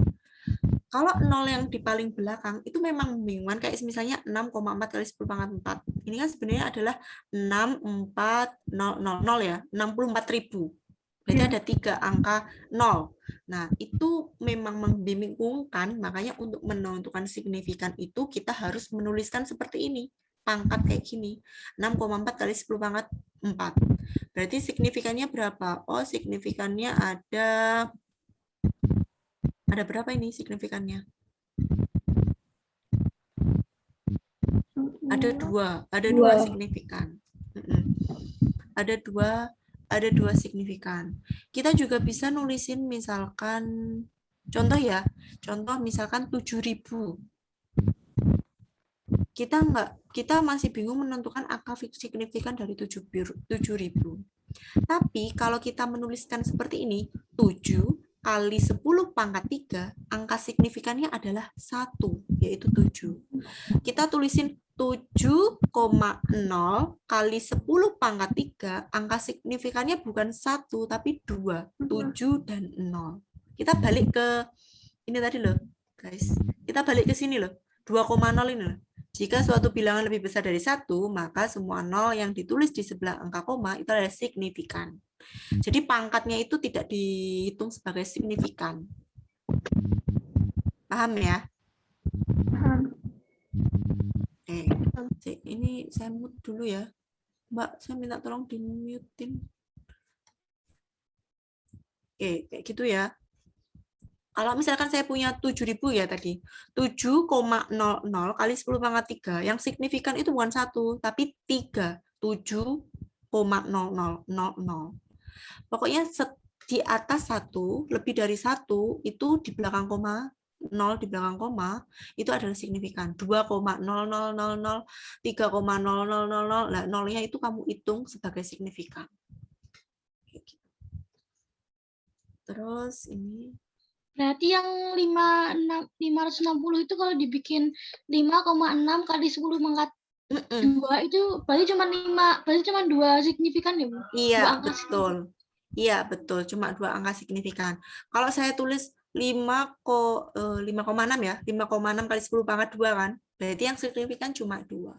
kalau 0 yang di paling belakang itu memang membingungkan, kayak misalnya 6,4 kali 10 pangkat 4. Ini kan sebenarnya adalah 64000 ya, 64.000. Berarti ada 3 angka 0. Nah, itu memang membingungkan, makanya untuk menentukan signifikan itu kita harus menuliskan seperti ini. Pangkat kayak gini, 6,4 kali 10 pangkat 4. Berarti signifikannya berapa? Oh, signifikannya ada berapa ini signifikannya? Ada dua signifikan. Ada dua signifikan. Kita juga bisa nulisin misalkan contoh ya. Contoh misalkan 7.000. Kita masih bingung menentukan angka signifikan dari 7.000. Tapi kalau kita menuliskan seperti ini, 7 kali 10 pangkat 3, angka signifikannya adalah 1, yaitu 7. Kita tulisin 7,0 kali 10 pangkat 3, angka signifikannya bukan 1, tapi 2, 7 dan 0. Kita balik ke ini tadi loh, guys. Kita balik ke sini loh, 2,0 ini loh. Jika suatu bilangan lebih besar dari 1, maka semua 0 yang ditulis di sebelah angka koma itu adalah signifikan. Jadi pangkatnya itu tidak dihitung sebagai signifikan. Paham ya? Paham. Oke. Ini saya mute dulu ya. Mbak, saya minta tolong di-mute-in. Oke, kayak gitu ya. Kalau misalkan saya punya 7.000 ya tadi. 7,00 kali 10 pangkat 3. Yang signifikan itu bukan 1, tapi 3. 7,0000. Pokoknya di atas 1, lebih dari 1, itu di belakang koma, 0 di belakang koma, itu adalah signifikan. 2,0000, 3,0000, nah 0-nya itu kamu hitung sebagai signifikan. Terus ini. Berarti yang 560 itu kalau dibikin 5,6 kali 10 pangkat Dua itu berarti cuma 5, berarti cuma 2 signifikan ya, Bu? Iya, Dua angka betul. Iya, betul. Cuma 2 angka signifikan. Kalau saya tulis 5,6 ya, 5,6 kali 10 pangkat 2 kan, berarti yang signifikan cuma 2.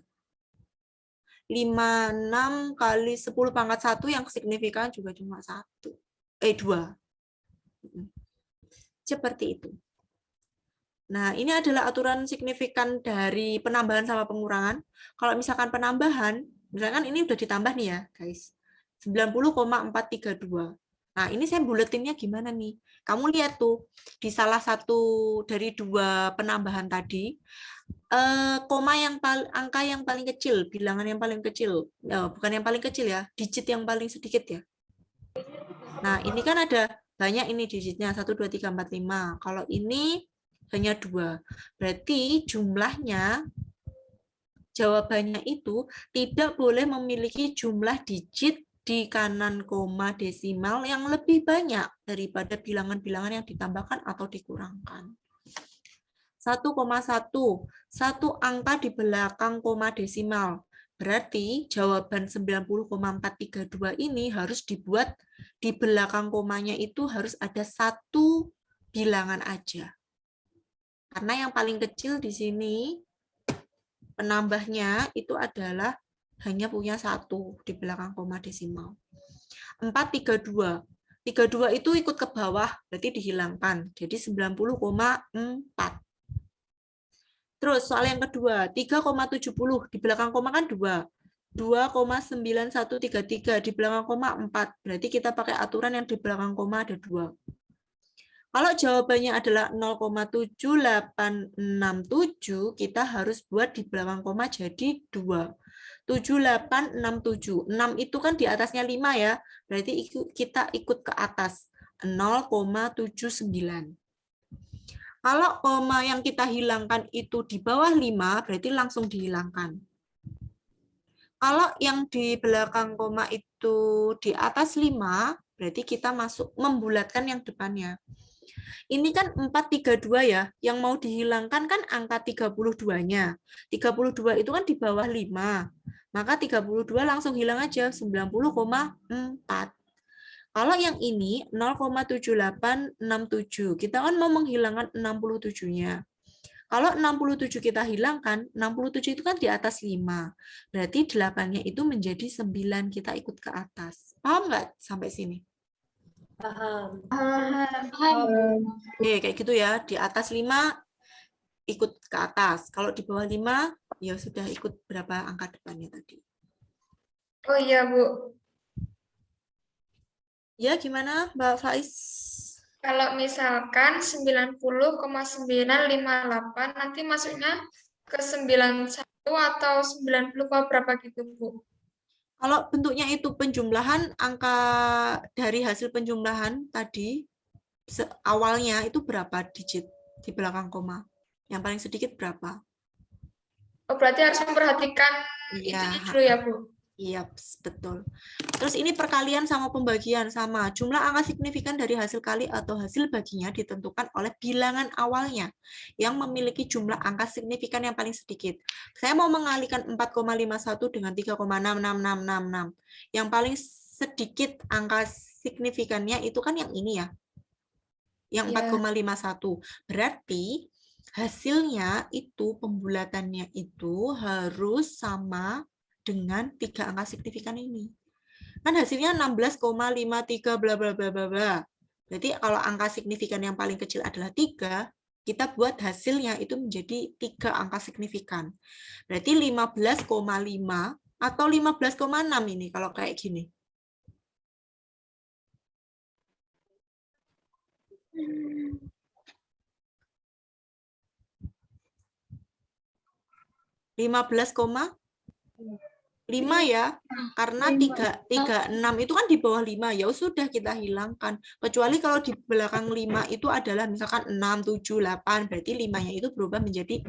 56 kali 10 pangkat 1 yang signifikan juga cuma 2. Seperti itu. Nah, ini adalah aturan signifikan dari penambahan sama pengurangan. Kalau misalkan penambahan, misalkan ini udah ditambah nih ya, guys. 90,432. Nah, ini saya buletinnya gimana nih? Kamu lihat tuh, di salah satu dari 2 penambahan tadi, koma angka yang paling kecil, bilangan yang paling kecil. Bukan yang paling kecil ya, digit yang paling sedikit ya. Nah, ini kan ada banyak ini digitnya, 1, 2, 3, 4, 5. Kalau ini hanya 2. Berarti jumlahnya, jawabannya itu tidak boleh memiliki jumlah digit di kanan koma desimal yang lebih banyak daripada bilangan-bilangan yang ditambahkan atau dikurangkan. 1,1. Satu angka di belakang koma desimal. Berarti jawaban 90,432 ini harus dibuat di belakang komanya itu harus ada 1 bilangan aja. Karena yang paling kecil di sini penambahnya itu adalah hanya punya 1 di belakang koma desimal. 432. 32 itu ikut ke bawah, berarti dihilangkan. Jadi 90,4. Terus soal yang kedua, 3,70 di belakang koma kan 2. 2,9133 di belakang koma 4. Berarti kita pakai aturan yang di belakang koma ada 2. Kalau jawabannya adalah 0,7867, kita harus buat di belakang koma jadi 2. 7867. 6 itu kan di atasnya 5 ya. Berarti kita ikut ke atas. 0,79. Kalau koma yang kita hilangkan itu di bawah 5, berarti langsung dihilangkan. Kalau yang di belakang koma itu di atas 5, berarti kita masuk membulatkan yang depannya. Ini kan 432 ya, yang mau dihilangkan kan angka 32-nya. 32 itu kan di bawah 5. Maka 32 langsung hilang aja, 90,4. Kalau yang ini 0,7867, kita kan mau menghilangkan 67-nya. Kalau 67 kita hilangkan, 67 itu kan di atas 5. Berarti 8-nya itu menjadi 9, kita ikut ke atas. Paham nggak sampai sini? Paham. Oke, kayak gitu ya. Di atas 5 ikut ke atas. Kalau di bawah 5 ya sudah ikut berapa angka depannya tadi. Oh iya, Bu. Ya, gimana Mbak Faiz? Kalau misalkan 90,958 nanti masuknya ke 91 atau 90 berapa gitu, Bu? Kalau bentuknya itu penjumlahan, angka dari hasil penjumlahan tadi, awalnya itu berapa digit di belakang koma? Yang paling sedikit berapa? Oh, berarti harus memperhatikan itunya dulu ya, Bu? Iya, betul. Terus ini perkalian sama pembagian sama. Jumlah angka signifikan dari hasil kali atau hasil baginya ditentukan oleh bilangan awalnya yang memiliki jumlah angka signifikan yang paling sedikit. Saya mau mengalihkan 4,51 dengan 3,66666. Yang paling sedikit angka signifikannya itu kan yang ini ya. Yang 4,51. Berarti hasilnya itu pembulatannya itu harus sama dengan 3 angka signifikan ini. Kan hasilnya 16,53 bla bla bla bla bla. Berarti kalau angka signifikan yang paling kecil adalah 3, kita buat hasilnya itu menjadi 3 angka signifikan. Berarti 15,5 atau 15,6 ini kalau kayak gini. (15,5 ya, karena 36 itu kan di bawah 5, ya sudah kita hilangkan. Kecuali kalau di belakang 5 itu adalah misalkan 6, 7, 8, berarti 5-nya itu berubah menjadi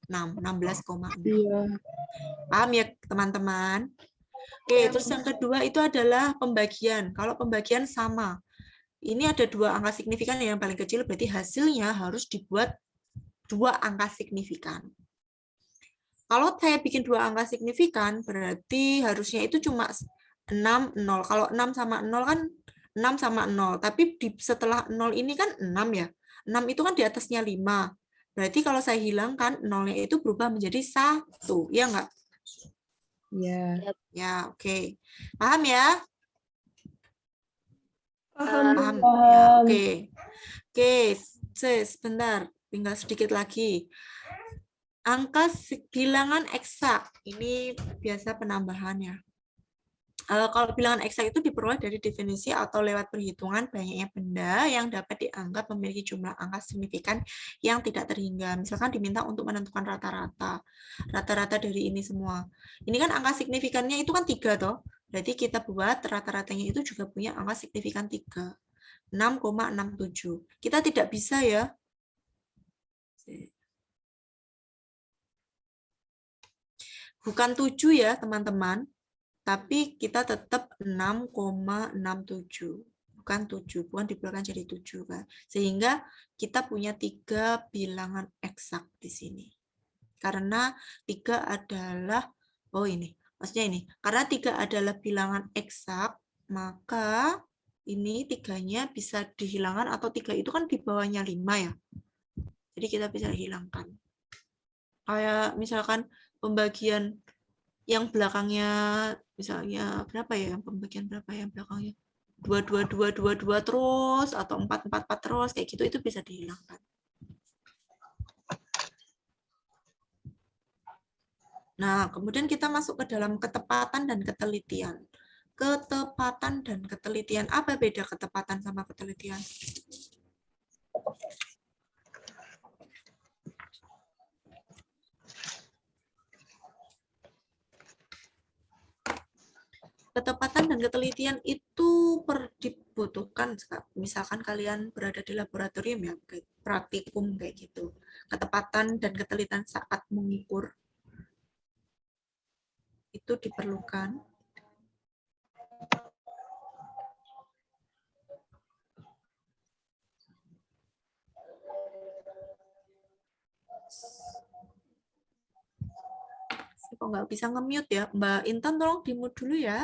6, 16,6. Paham ya teman-teman? Oke, terus yang kedua itu adalah pembagian. Kalau pembagian sama. Ini ada 2 angka signifikan yang paling kecil, berarti hasilnya harus dibuat 2 angka signifikan. Kalau saya bikin dua angka signifikan, berarti harusnya itu cuma 6, 0. Kalau 6 sama 0 kan 6 sama 0. Tapi setelah 0 ini kan 6 ya. 6 itu kan di atasnya 5. Berarti kalau saya hilangkan, 0-nya itu berubah menjadi 1. Ya nggak? Ya. Ya, oke. Paham ya? Paham. Ya, oke. Oke, sebentar. Tinggal sedikit lagi. Angka bilangan eksak, ini biasa penambahannya. Kalau bilangan eksak itu diperoleh dari definisi atau lewat perhitungan banyaknya benda yang dapat dianggap memiliki jumlah angka signifikan yang tidak terhingga. Misalkan diminta untuk menentukan rata-rata. Rata-rata dari ini semua. Ini kan angka signifikannya itu kan 3 toh. Berarti kita buat rata-ratanya itu juga punya angka signifikan 3. 6,67. Kita tidak bisa ya. Bukan 7 ya, teman-teman. Tapi kita tetap 6,67. Bukan 7, bukan dibulkan jadi 7 kan. Sehingga kita punya 3 bilangan eksak di sini. Karena 3 adalah maksudnya ini. Karena 3 adalah bilangan eksak, maka ini 3-nya bisa dihilangkan atau 3 itu kan di bawahnya 5 ya. Jadi kita bisa hilangkan. Kayak misalkan pembagian yang belakangnya misalnya berapa ya, yang pembagian berapa yang belakangnya 2 terus atau 4 terus kayak gitu, itu bisa dihilangkan. Nah, kemudian kita masuk ke dalam ketepatan dan ketelitian. Ketepatan dan ketelitian, apa beda ketepatan sama ketelitian? Ketepatan dan ketelitian itu dibutuhkan misalkan kalian berada di laboratorium ya, kayak praktikum kayak gitu. Ketepatan dan ketelitian saat mengukur itu diperlukan. Kok nggak bisa nge-mute ya? Mbak Intan tolong di-mute dulu ya.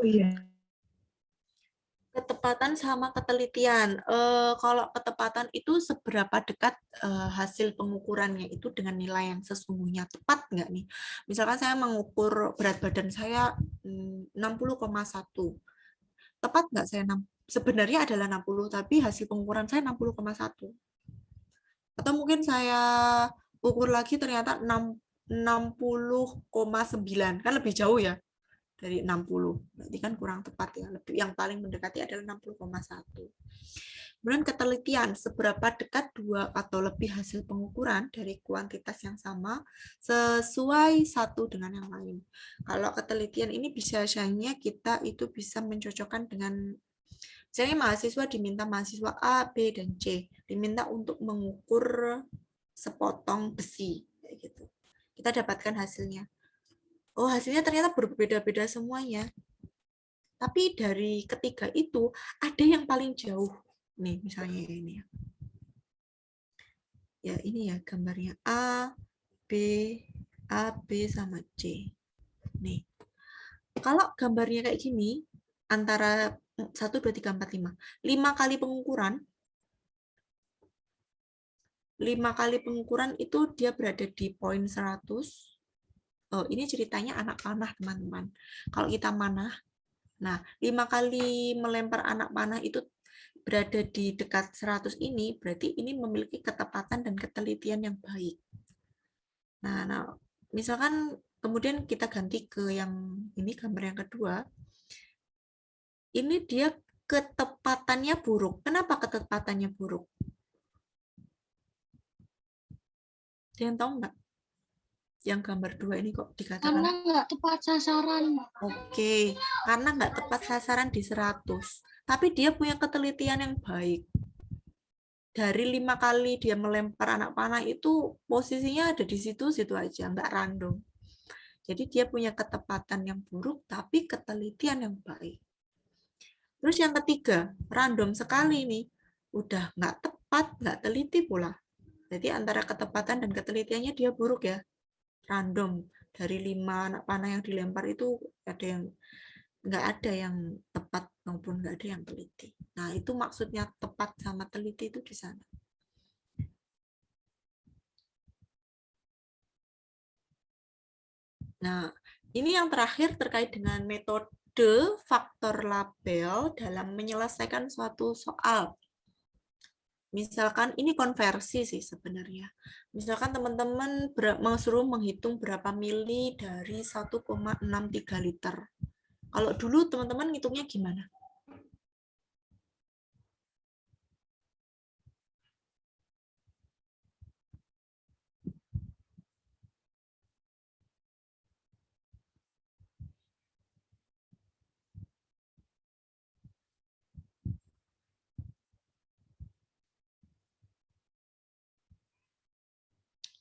Oh iya. Ketepatan sama ketelitian. Kalau ketepatan itu seberapa dekat hasil pengukurannya itu dengan nilai yang sesungguhnya, tepat nggak nih? Misalkan saya mengukur berat badan saya 60,1. Tepat nggak saya sebenarnya adalah 60, tapi hasil pengukuran saya 60,1. Atau mungkin saya ukur lagi ternyata 60,9, kan lebih jauh ya dari 60, berarti kan kurang tepat ya. Yang paling mendekati adalah 60,1. Kemudian ketelitian, seberapa dekat 2 atau lebih hasil pengukuran dari kuantitas yang sama sesuai satu dengan yang lain. Kalau ketelitian ini biasanya kita itu bisa mencocokkan dengan, misalnya mahasiswa diminta mahasiswa A, B, dan C, diminta untuk mengukur sepotong besi, kayak gitu. Kita dapatkan hasilnya. Oh, hasilnya ternyata berbeda-beda semuanya. Tapi dari ketiga itu, ada yang paling jauh. Nih, misalnya ini. Ya, ini ya gambarnya A, B sama C. Nih. Kalau gambarnya kayak gini, antara 1, 2, 3, 4, 5. 5 kali pengukuran. 5 kali pengukuran itu dia berada di poin 100. Oh, ini ceritanya anak panah, teman-teman. Kalau kita manah, nah 5 kali melempar anak panah itu berada di dekat 100 ini, berarti ini memiliki ketepatan dan ketelitian yang baik. Nah, misalkan kemudian kita ganti ke yang ini, gambar yang kedua. Ini dia ketepatannya buruk. Kenapa ketepatannya buruk? Ada yang tahu nggak? Yang gambar 2 ini kok dikatakan? Karena nggak tepat sasaran. Oke, karena nggak tepat sasaran di 100. Tapi dia punya ketelitian yang baik. Dari 5 kali dia melempar anak panah itu posisinya ada di situ-situ aja, nggak random. Jadi dia punya ketepatan yang buruk, tapi ketelitian yang baik. Terus yang ketiga, random sekali nih. Udah nggak tepat, nggak teliti pula. Jadi antara ketepatan dan ketelitiannya dia buruk ya. random. Dari 5 anak panah yang dilempar itu ada yang nggak ada yang tepat maupun nggak ada yang teliti. Nah, itu maksudnya tepat sama teliti itu di sana. Nah, ini yang terakhir terkait dengan metode faktor label dalam menyelesaikan suatu soal. Misalkan ini konversi sih sebenarnya. Misalkan teman-teman suruh menghitung berapa mili dari 1,63 liter. Kalau dulu teman-teman ngitungnya gimana?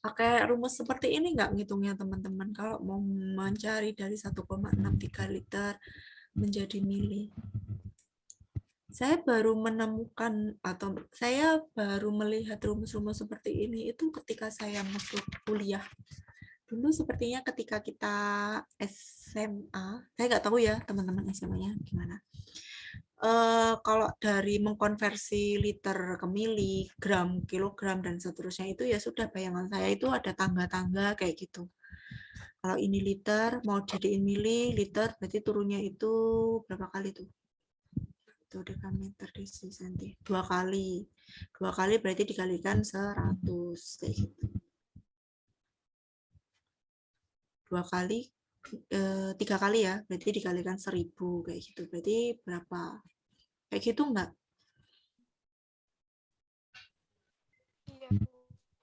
Pakai rumus seperti ini nggak ngitungnya teman-teman kalau mau mencari dari 1,63 liter menjadi mili. Saya baru menemukan atau saya baru melihat rumus-rumus seperti ini itu ketika saya masuk kuliah. Dulu sepertinya ketika kita SMA, saya nggak tahu ya teman-teman SMA-nya gimana. Kalau dari mengkonversi liter ke mili, gram, kilogram, dan seterusnya itu ya sudah bayangan saya itu ada tangga-tangga kayak gitu. Kalau ini liter, mau jadiin mili, liter, berarti turunnya itu berapa kali tuh? Itu dekameter di senti. 2 kali. 2 kali berarti dikalikan 100, kayak gitu. 2 kali, 3 kali ya, berarti dikalikan 1000, kayak gitu. Berarti berapa? Kayak gitu enggak?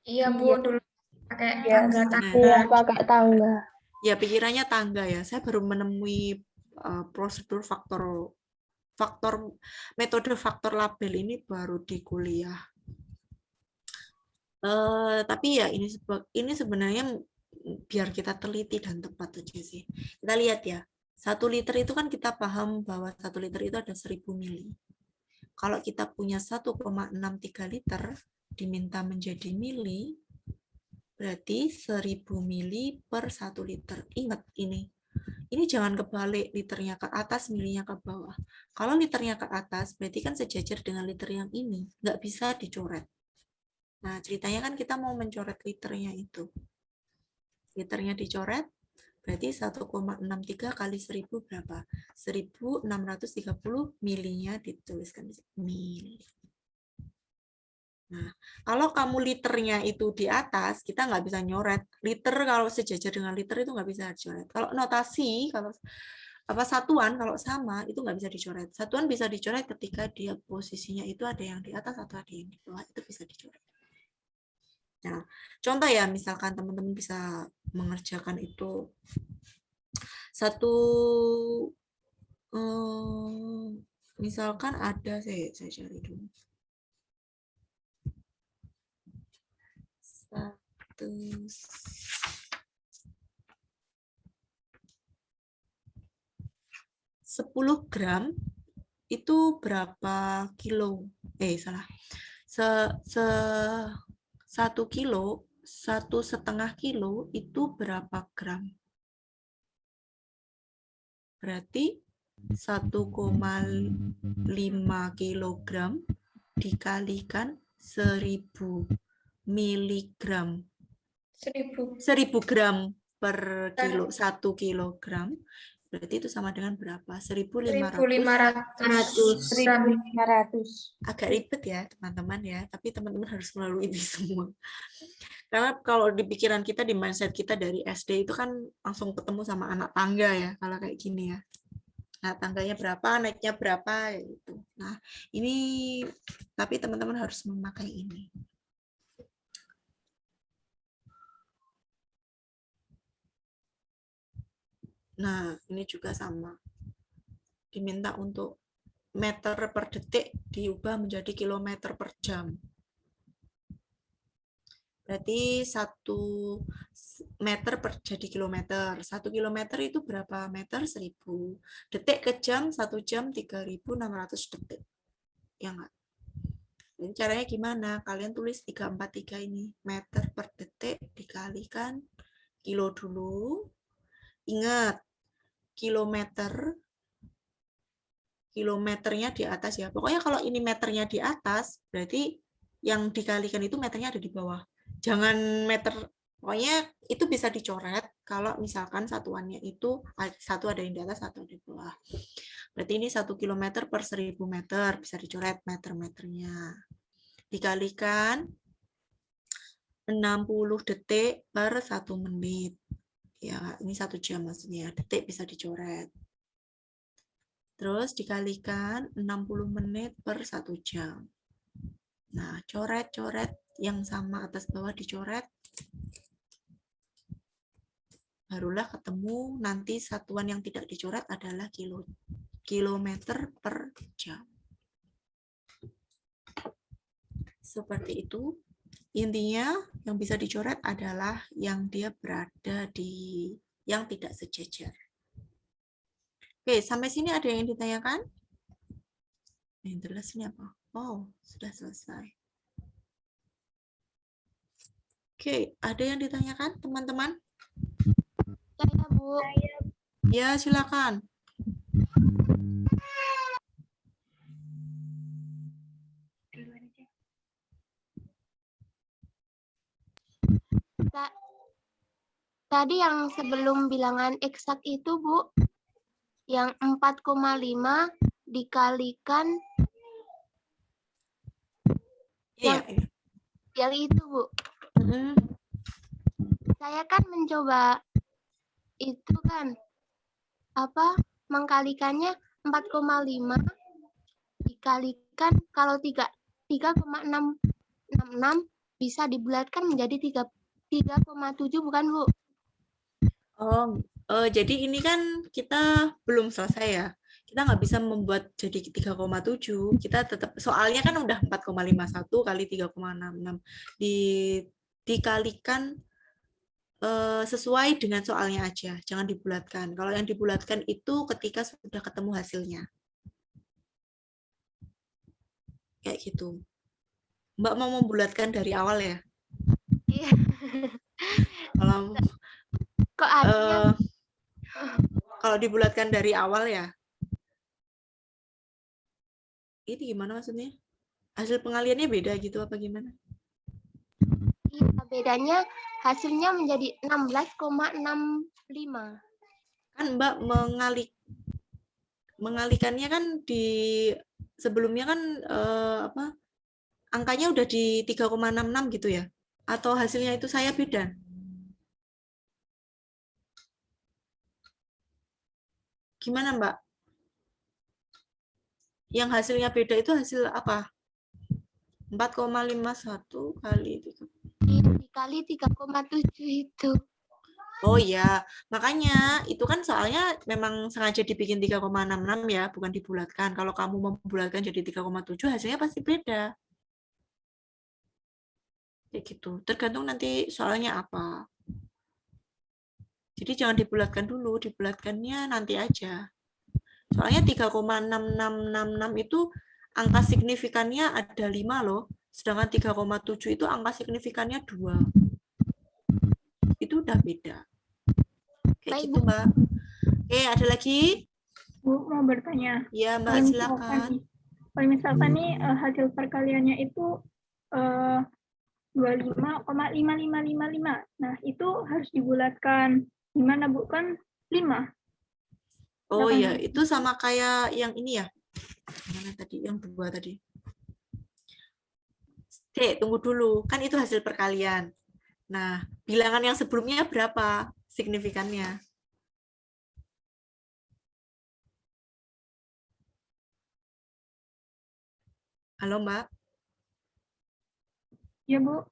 Iya, Bu, dulu pakai tangga-tangga. Nah, pakai tangga. ya pikirannya tangga ya. Saya baru menemui prosedur metode faktor label ini baru di kuliah. Tapi ya ini sebenarnya biar kita teliti dan tepat aja sih. Kita lihat ya. 1 liter itu kan kita paham bahwa 1 liter itu ada 1000 mili. Kalau kita punya 1,63 liter diminta menjadi mili, berarti 1000 mili per 1 liter. Ingat ini. Ini jangan kebalik, liternya ke atas, milinya ke bawah. Kalau liternya ke atas, berarti kan sejajar dengan liter yang ini. Nggak bisa dicoret. Nah, ceritanya kan kita mau mencoret liternya itu. Liternya dicoret, berarti 1,63 kali 1000 berapa? 1630 milinya dituliskan di sini. Mili. Nah, kalau kamu liternya itu di atas, kita nggak bisa nyoret. Liter kalau sejajar dengan liter itu nggak bisa dicoret. Kalau notasi, kalau satuan, kalau sama, itu nggak bisa dicoret. Satuan bisa dicoret ketika dia posisinya itu ada yang di atas atau ada yang di bawah, itu bisa dicoret. Nah, contoh ya, misalkan teman-teman bisa mengerjakan itu misalkan ada, saya cari dulu. 10 gram itu berapa kilo? Salah. 1 kilo, 1,5 kilo itu berapa gram? Berarti 1,5 kilogram dikalikan 1000 miligram. 1000 gram per kilo, 1 kilogram. Berarti itu sama dengan berapa? 1.500. Agak ribet ya, teman-teman ya. Tapi teman-teman harus melalui ini semua. Karena kalau di pikiran kita, di mindset kita dari SD itu kan langsung ketemu sama anak tangga ya, kalau kayak gini ya. Nah, tangganya berapa, naiknya berapa, gitu. Nah, ini tapi teman-teman harus memakai ini. Nah, ini juga sama. Diminta untuk meter per detik diubah menjadi kilometer per jam. Berarti 1 meter per jadi kilometer. 1 kilometer itu berapa meter? 1000. Detik ke jam, 1 jam 3600 detik. Ya enggak? Jadi caranya gimana? Kalian tulis 343 ini. Meter per detik dikalikan Kilo dulu. Ingat, kilometernya di atas ya. Pokoknya kalau ini meternya di atas, berarti yang dikalikan itu meternya ada di bawah. Jangan meter, pokoknya itu bisa dicoret kalau misalkan satuannya itu satu ada yang di atas, satu di bawah. Berarti ini 1 km per 1000 meter, bisa dicoret meter-meternya. Dikalikan 60 detik per 1 menit. Ya, ini 1 jam maksudnya. Detik bisa dicoret. Terus dikalikan 60 menit per 1 jam. Nah, coret-coret yang sama atas bawah dicoret. Barulah ketemu nanti satuan yang tidak dicoret adalah kilometer per jam. Seperti itu. Intinya yang bisa dicoret adalah yang dia berada di yang tidak sejajar. Oke, sampai sini ada yang ditanyakan? Yang jelas ini apa? Oh, sudah selesai. Oke, ada yang ditanyakan, teman-teman? Saya, Bu. Ya, silakan. Tadi yang sebelum bilangan eksak itu, Bu, yang 4,5 dikalikan yang itu, Bu. Saya kan mencoba itu kan mengkalikannya 4,5 dikalikan kalau 3,666 bisa dibulatkan menjadi 3,7 bukan, Bu? Jadi ini kan kita belum selesai ya. Kita nggak bisa membuat jadi 3,7. Kita tetap, soalnya kan udah 4,51 kali 3,66. Dikalikan sesuai dengan soalnya aja. Jangan dibulatkan. Kalau yang dibulatkan itu ketika sudah ketemu hasilnya. Kayak gitu. Mbak mau membulatkan dari awal ya? Iya. Kalau dibulatkan dari awal ya, ini gimana maksudnya? Hasil pengaliannya beda gitu apa gimana? Iya, bedanya hasilnya menjadi 16,65. Kan Mbak mengalikannya kan di sebelumnya kan angkanya udah di 3,66 gitu ya? Atau hasilnya itu saya beda? Gimana Mbak? Yang hasilnya beda itu hasil apa? 4,51 kali 3. Dikali 3,7 itu. Oh iya, makanya itu kan soalnya memang sengaja dibikin 3,66 ya, bukan dibulatkan. Kalau kamu membulatkan jadi 3,7 hasilnya pasti beda. Kayak gitu. Tergantung nanti soalnya apa. Jadi jangan dibulatkan dulu, dibulatkannya nanti aja. Soalnya 3,6666 itu angka signifikannya ada 5 loh. Sedangkan 3,7 itu angka signifikannya 2. Itu udah beda. Kayak gitu, Mbak. Oke, ada lagi? Bu, mau bertanya. Ya, Mbak, silakan. Kalau misalkan nih hasil perkaliannya itu 25,5555. Nah, itu harus dibulatkan. Gimana, Bu? Kan 5. Oh iya, itu sama kayak yang ini ya. Mana tadi? Yang 2 tadi. Tunggu dulu. Kan itu hasil perkalian. Nah, bilangan yang sebelumnya berapa signifikannya? Halo, Mbak? Ya, Bu.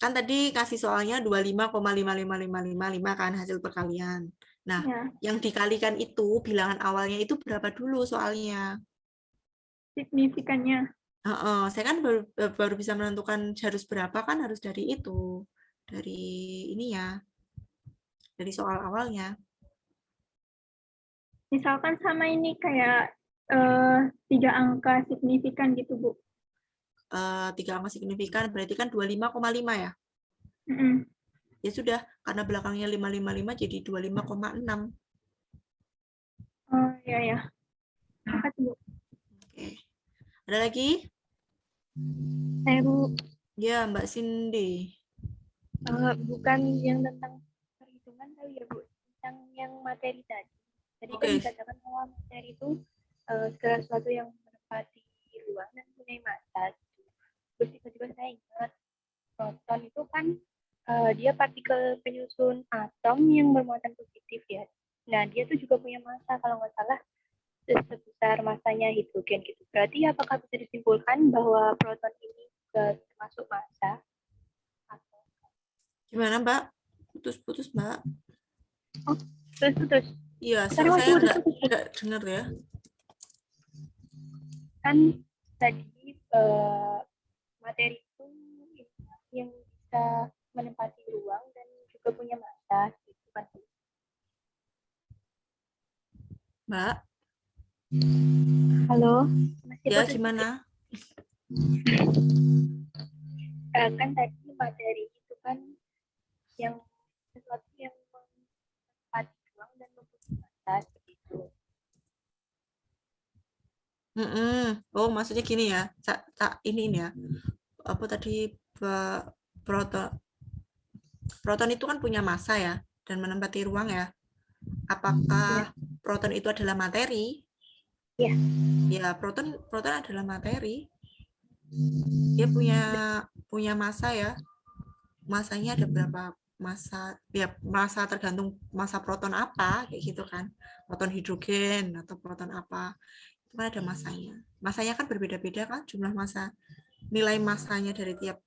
Kan tadi kasih soalnya 25,55555 kan hasil perkalian. Nah, yang dikalikan itu bilangan awalnya itu berapa dulu soalnya? Signifikannya. Saya kan baru bisa menentukan harus berapa kan harus dari itu. Dari ini ya. Dari soal awalnya. Misalkan sama ini kayak 3 angka signifikan gitu, Bu. 3 angka signifikan berarti kan 25,5 ya? Ya sudah, karena belakangnya 555 jadi 25,6. Oh, ya. Apa tuh, Bu? Oke. Ada lagi? Saya, Bu. Ya, Mbak Cindy. Bukan yang tentang perhitungan kali ya, Bu. Tentang yang materi tadi. Tadi kan Oke. dikatakan bahwa materi itu segala sesuatu yang menempati ruang dan punya massa. Terus tiba-tiba saya ingat, proton itu kan dia partikel penyusun atom yang bermuatan positif ya. Nah, dia tuh juga punya massa, kalau nggak salah sebesar masanya hidrogen gitu. Berarti apakah bisa disimpulkan bahwa proton ini juga termasuk massa? Gimana, Mbak? Putus-putus, Mbak. Oh, putus. Iya, Tadi saya waktu nggak dengar ya. Kan tadi materi itu yang bisa menempati ruang dan juga punya massa gitu kan. Mbak? Halo, masih Ya, putus? gimana? Kan tadi materi itu kan yang sesuatu yang menempati ruang dan mempunyai massa gitu. Oh, maksudnya gini ya. Ini ya. Apa tadi, proton itu kan punya massa ya dan menempati ruang ya. Apakah proton itu adalah materi? Iya. Ya, proton adalah materi. Dia punya massa ya. Massanya ada berapa? Massa tergantung massa proton apa kayak gitu kan. Proton hidrogen atau proton apa. Itu kan ada massanya. Massanya kan berbeda-beda kan jumlah massa. Nilai massanya dari tiap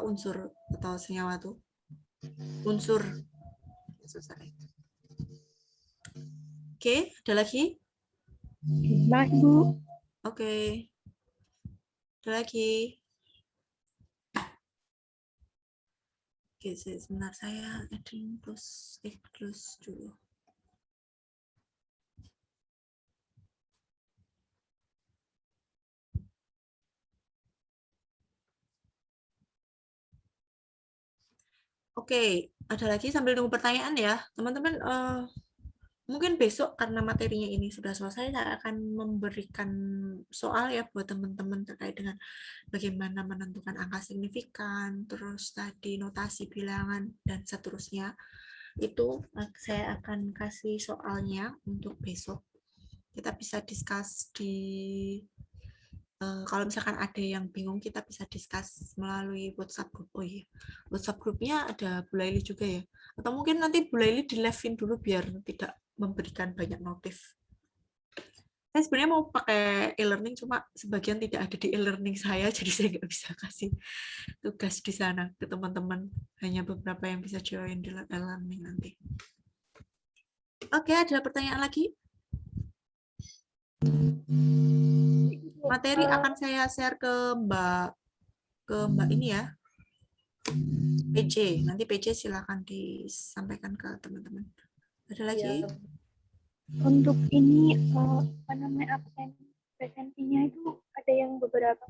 unsur atau senyawa tuh. Unsur. Oke, ada lagi? Mas, Bu. Oke. Ada lagi? Oke, sebentar saya adding close dulu. Oke, ada lagi sambil nunggu pertanyaan ya, teman-teman. Mungkin besok karena materinya ini sudah selesai, saya akan memberikan soal ya buat teman-teman terkait dengan bagaimana menentukan angka signifikan, terus tadi notasi bilangan dan seterusnya. Itu saya akan kasih soalnya untuk besok. Kita bisa discuss kalau misalkan ada yang bingung, kita bisa discuss melalui WhatsApp group. Oh iya, WhatsApp grupnya ada Bu Laili juga ya. Atau mungkin nanti Bu Laili di live-in dulu biar tidak memberikan banyak notif. Saya sebenarnya mau pakai e-learning, cuma sebagian tidak ada di e-learning saya, jadi saya nggak bisa kasih tugas di sana ke teman-teman. Hanya beberapa yang bisa join di e-learning nanti. Oke, ada pertanyaan lagi? Materi akan saya share ke Mbak ini ya. PC. Nanti PC silakan disampaikan ke teman-teman. Ada lagi? Ya. Untuk ini apa namanya presentasinya itu ada yang beberapa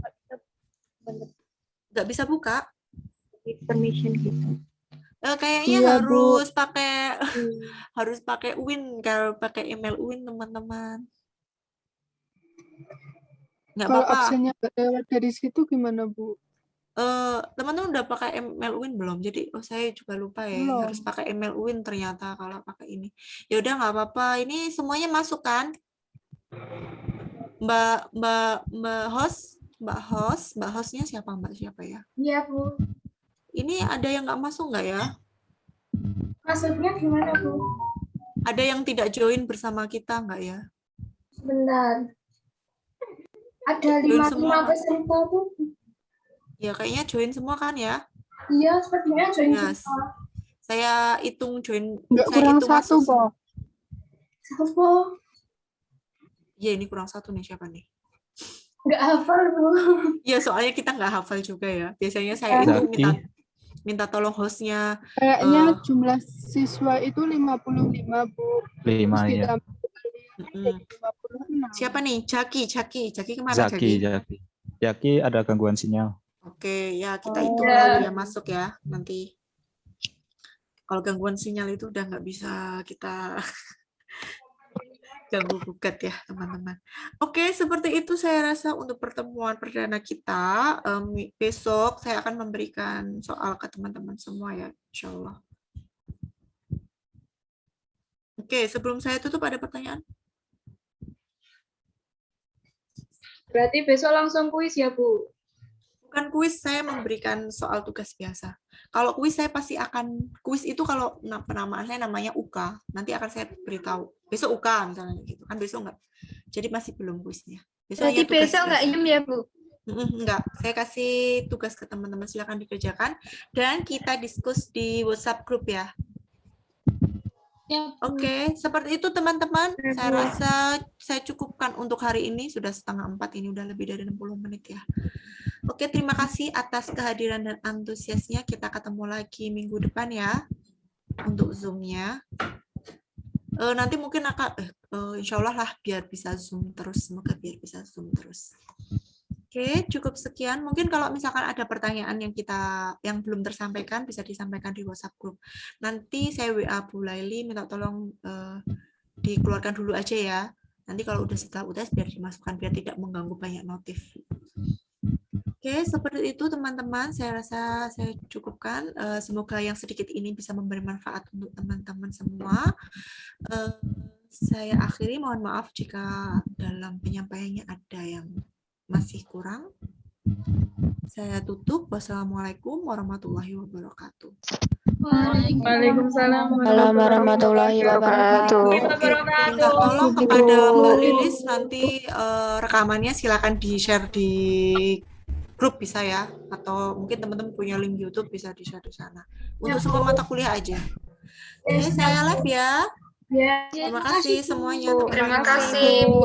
nggak bisa buka. Permission gitu. Kayaknya Iya, harus pakai harus pakai Win, kalau pakai email Win teman-teman. Nggak Kalau apa-apa. absennya nggak lewat dari situ gimana, Bu? Teman-teman udah pakai email Win belum? Jadi saya juga lupa ya, Belum. harus pakai email Win ternyata kalau pakai ini. Ya udah nggak apa-apa. Ini semuanya masuk kan? Mbak hostnya siapa ya? Iya, Bu. Ini ada yang nggak masuk nggak ya? Maksudnya gimana, Bu? Ada yang tidak join bersama kita nggak ya? Sebentar. Ada Join 55 semua. peserta, Bu. Ya kayaknya join semua kan ya? Iya, sepertinya join Yes. semua. Saya hitung join. Nggak saya kurang hitung satu, masuk. Po. Siapa? Iya, ini kurang satu nih, siapa nih? Nggak hafal, Bu. Iya, soalnya kita nggak hafal juga ya. Biasanya saya itu minta tolong hostnya. Kayaknya jumlah siswa itu 55, Bu. 5 Terus ya. ditambah 56. Siapa nih? Jaki kemana Jaki? Jaki ada gangguan sinyal. Oke, ya kita hitung ya dia masuk ya nanti. Kalau gangguan sinyal itu udah nggak bisa kita ganggu gugat ya teman-teman. Oke, seperti itu saya rasa untuk pertemuan perdana kita. Besok saya akan memberikan soal ke teman-teman semua ya, insya Allah. Oke, sebelum saya tutup ada pertanyaan? Berarti besok langsung kuis ya, Bu? Bukan kuis, saya memberikan soal tugas biasa. Kalau kuis saya pasti akan, kuis itu kalau penamaan saya namanya UK, nanti akan saya beritahu. Besok UK misalnya gitu, kan besok enggak. Jadi masih belum kuisnya. Berarti besok enggak IEM ya, Bu? Enggak, saya kasih tugas ke teman-teman, silakan dikerjakan. Dan kita diskusi di WhatsApp grup ya. Oke, seperti itu teman-teman. Saya rasa saya cukupkan untuk hari ini. Sudah 3:30, ini udah lebih dari 60 menit ya. Oke, terima kasih atas kehadiran dan antusiasnya. Kita ketemu lagi minggu depan ya. Untuk Zoom-nya. Nanti mungkin akan, insya Allah lah biar bisa Zoom terus. Semoga biar bisa Zoom terus. Oke, cukup sekian. Mungkin kalau misalkan ada pertanyaan yang belum tersampaikan, bisa disampaikan di WhatsApp group. Nanti saya WA Bu Laili, minta tolong dikeluarkan dulu aja ya. Nanti kalau udah setelah UTS biar dimasukkan, biar tidak mengganggu banyak notif. Oke, seperti itu teman-teman. Saya rasa saya cukupkan. Semoga yang sedikit ini bisa memberi manfaat untuk teman-teman semua. Saya akhiri, mohon maaf jika dalam penyampaiannya ada yang masih kurang. Saya tutup. Wassalamualaikum warahmatullahi wabarakatuh. Waalaikumsalam warahmatullahi wabarakatuh. Minta tolong kepada Mbak Lilis nanti rekamannya silakan di-share di grup bisa ya, atau mungkin teman-teman punya link YouTube bisa di-share di sana. Untuk semua mata kuliah aja. Oke, saya live ya. Terima kasih semuanya. Terima kasih Bu.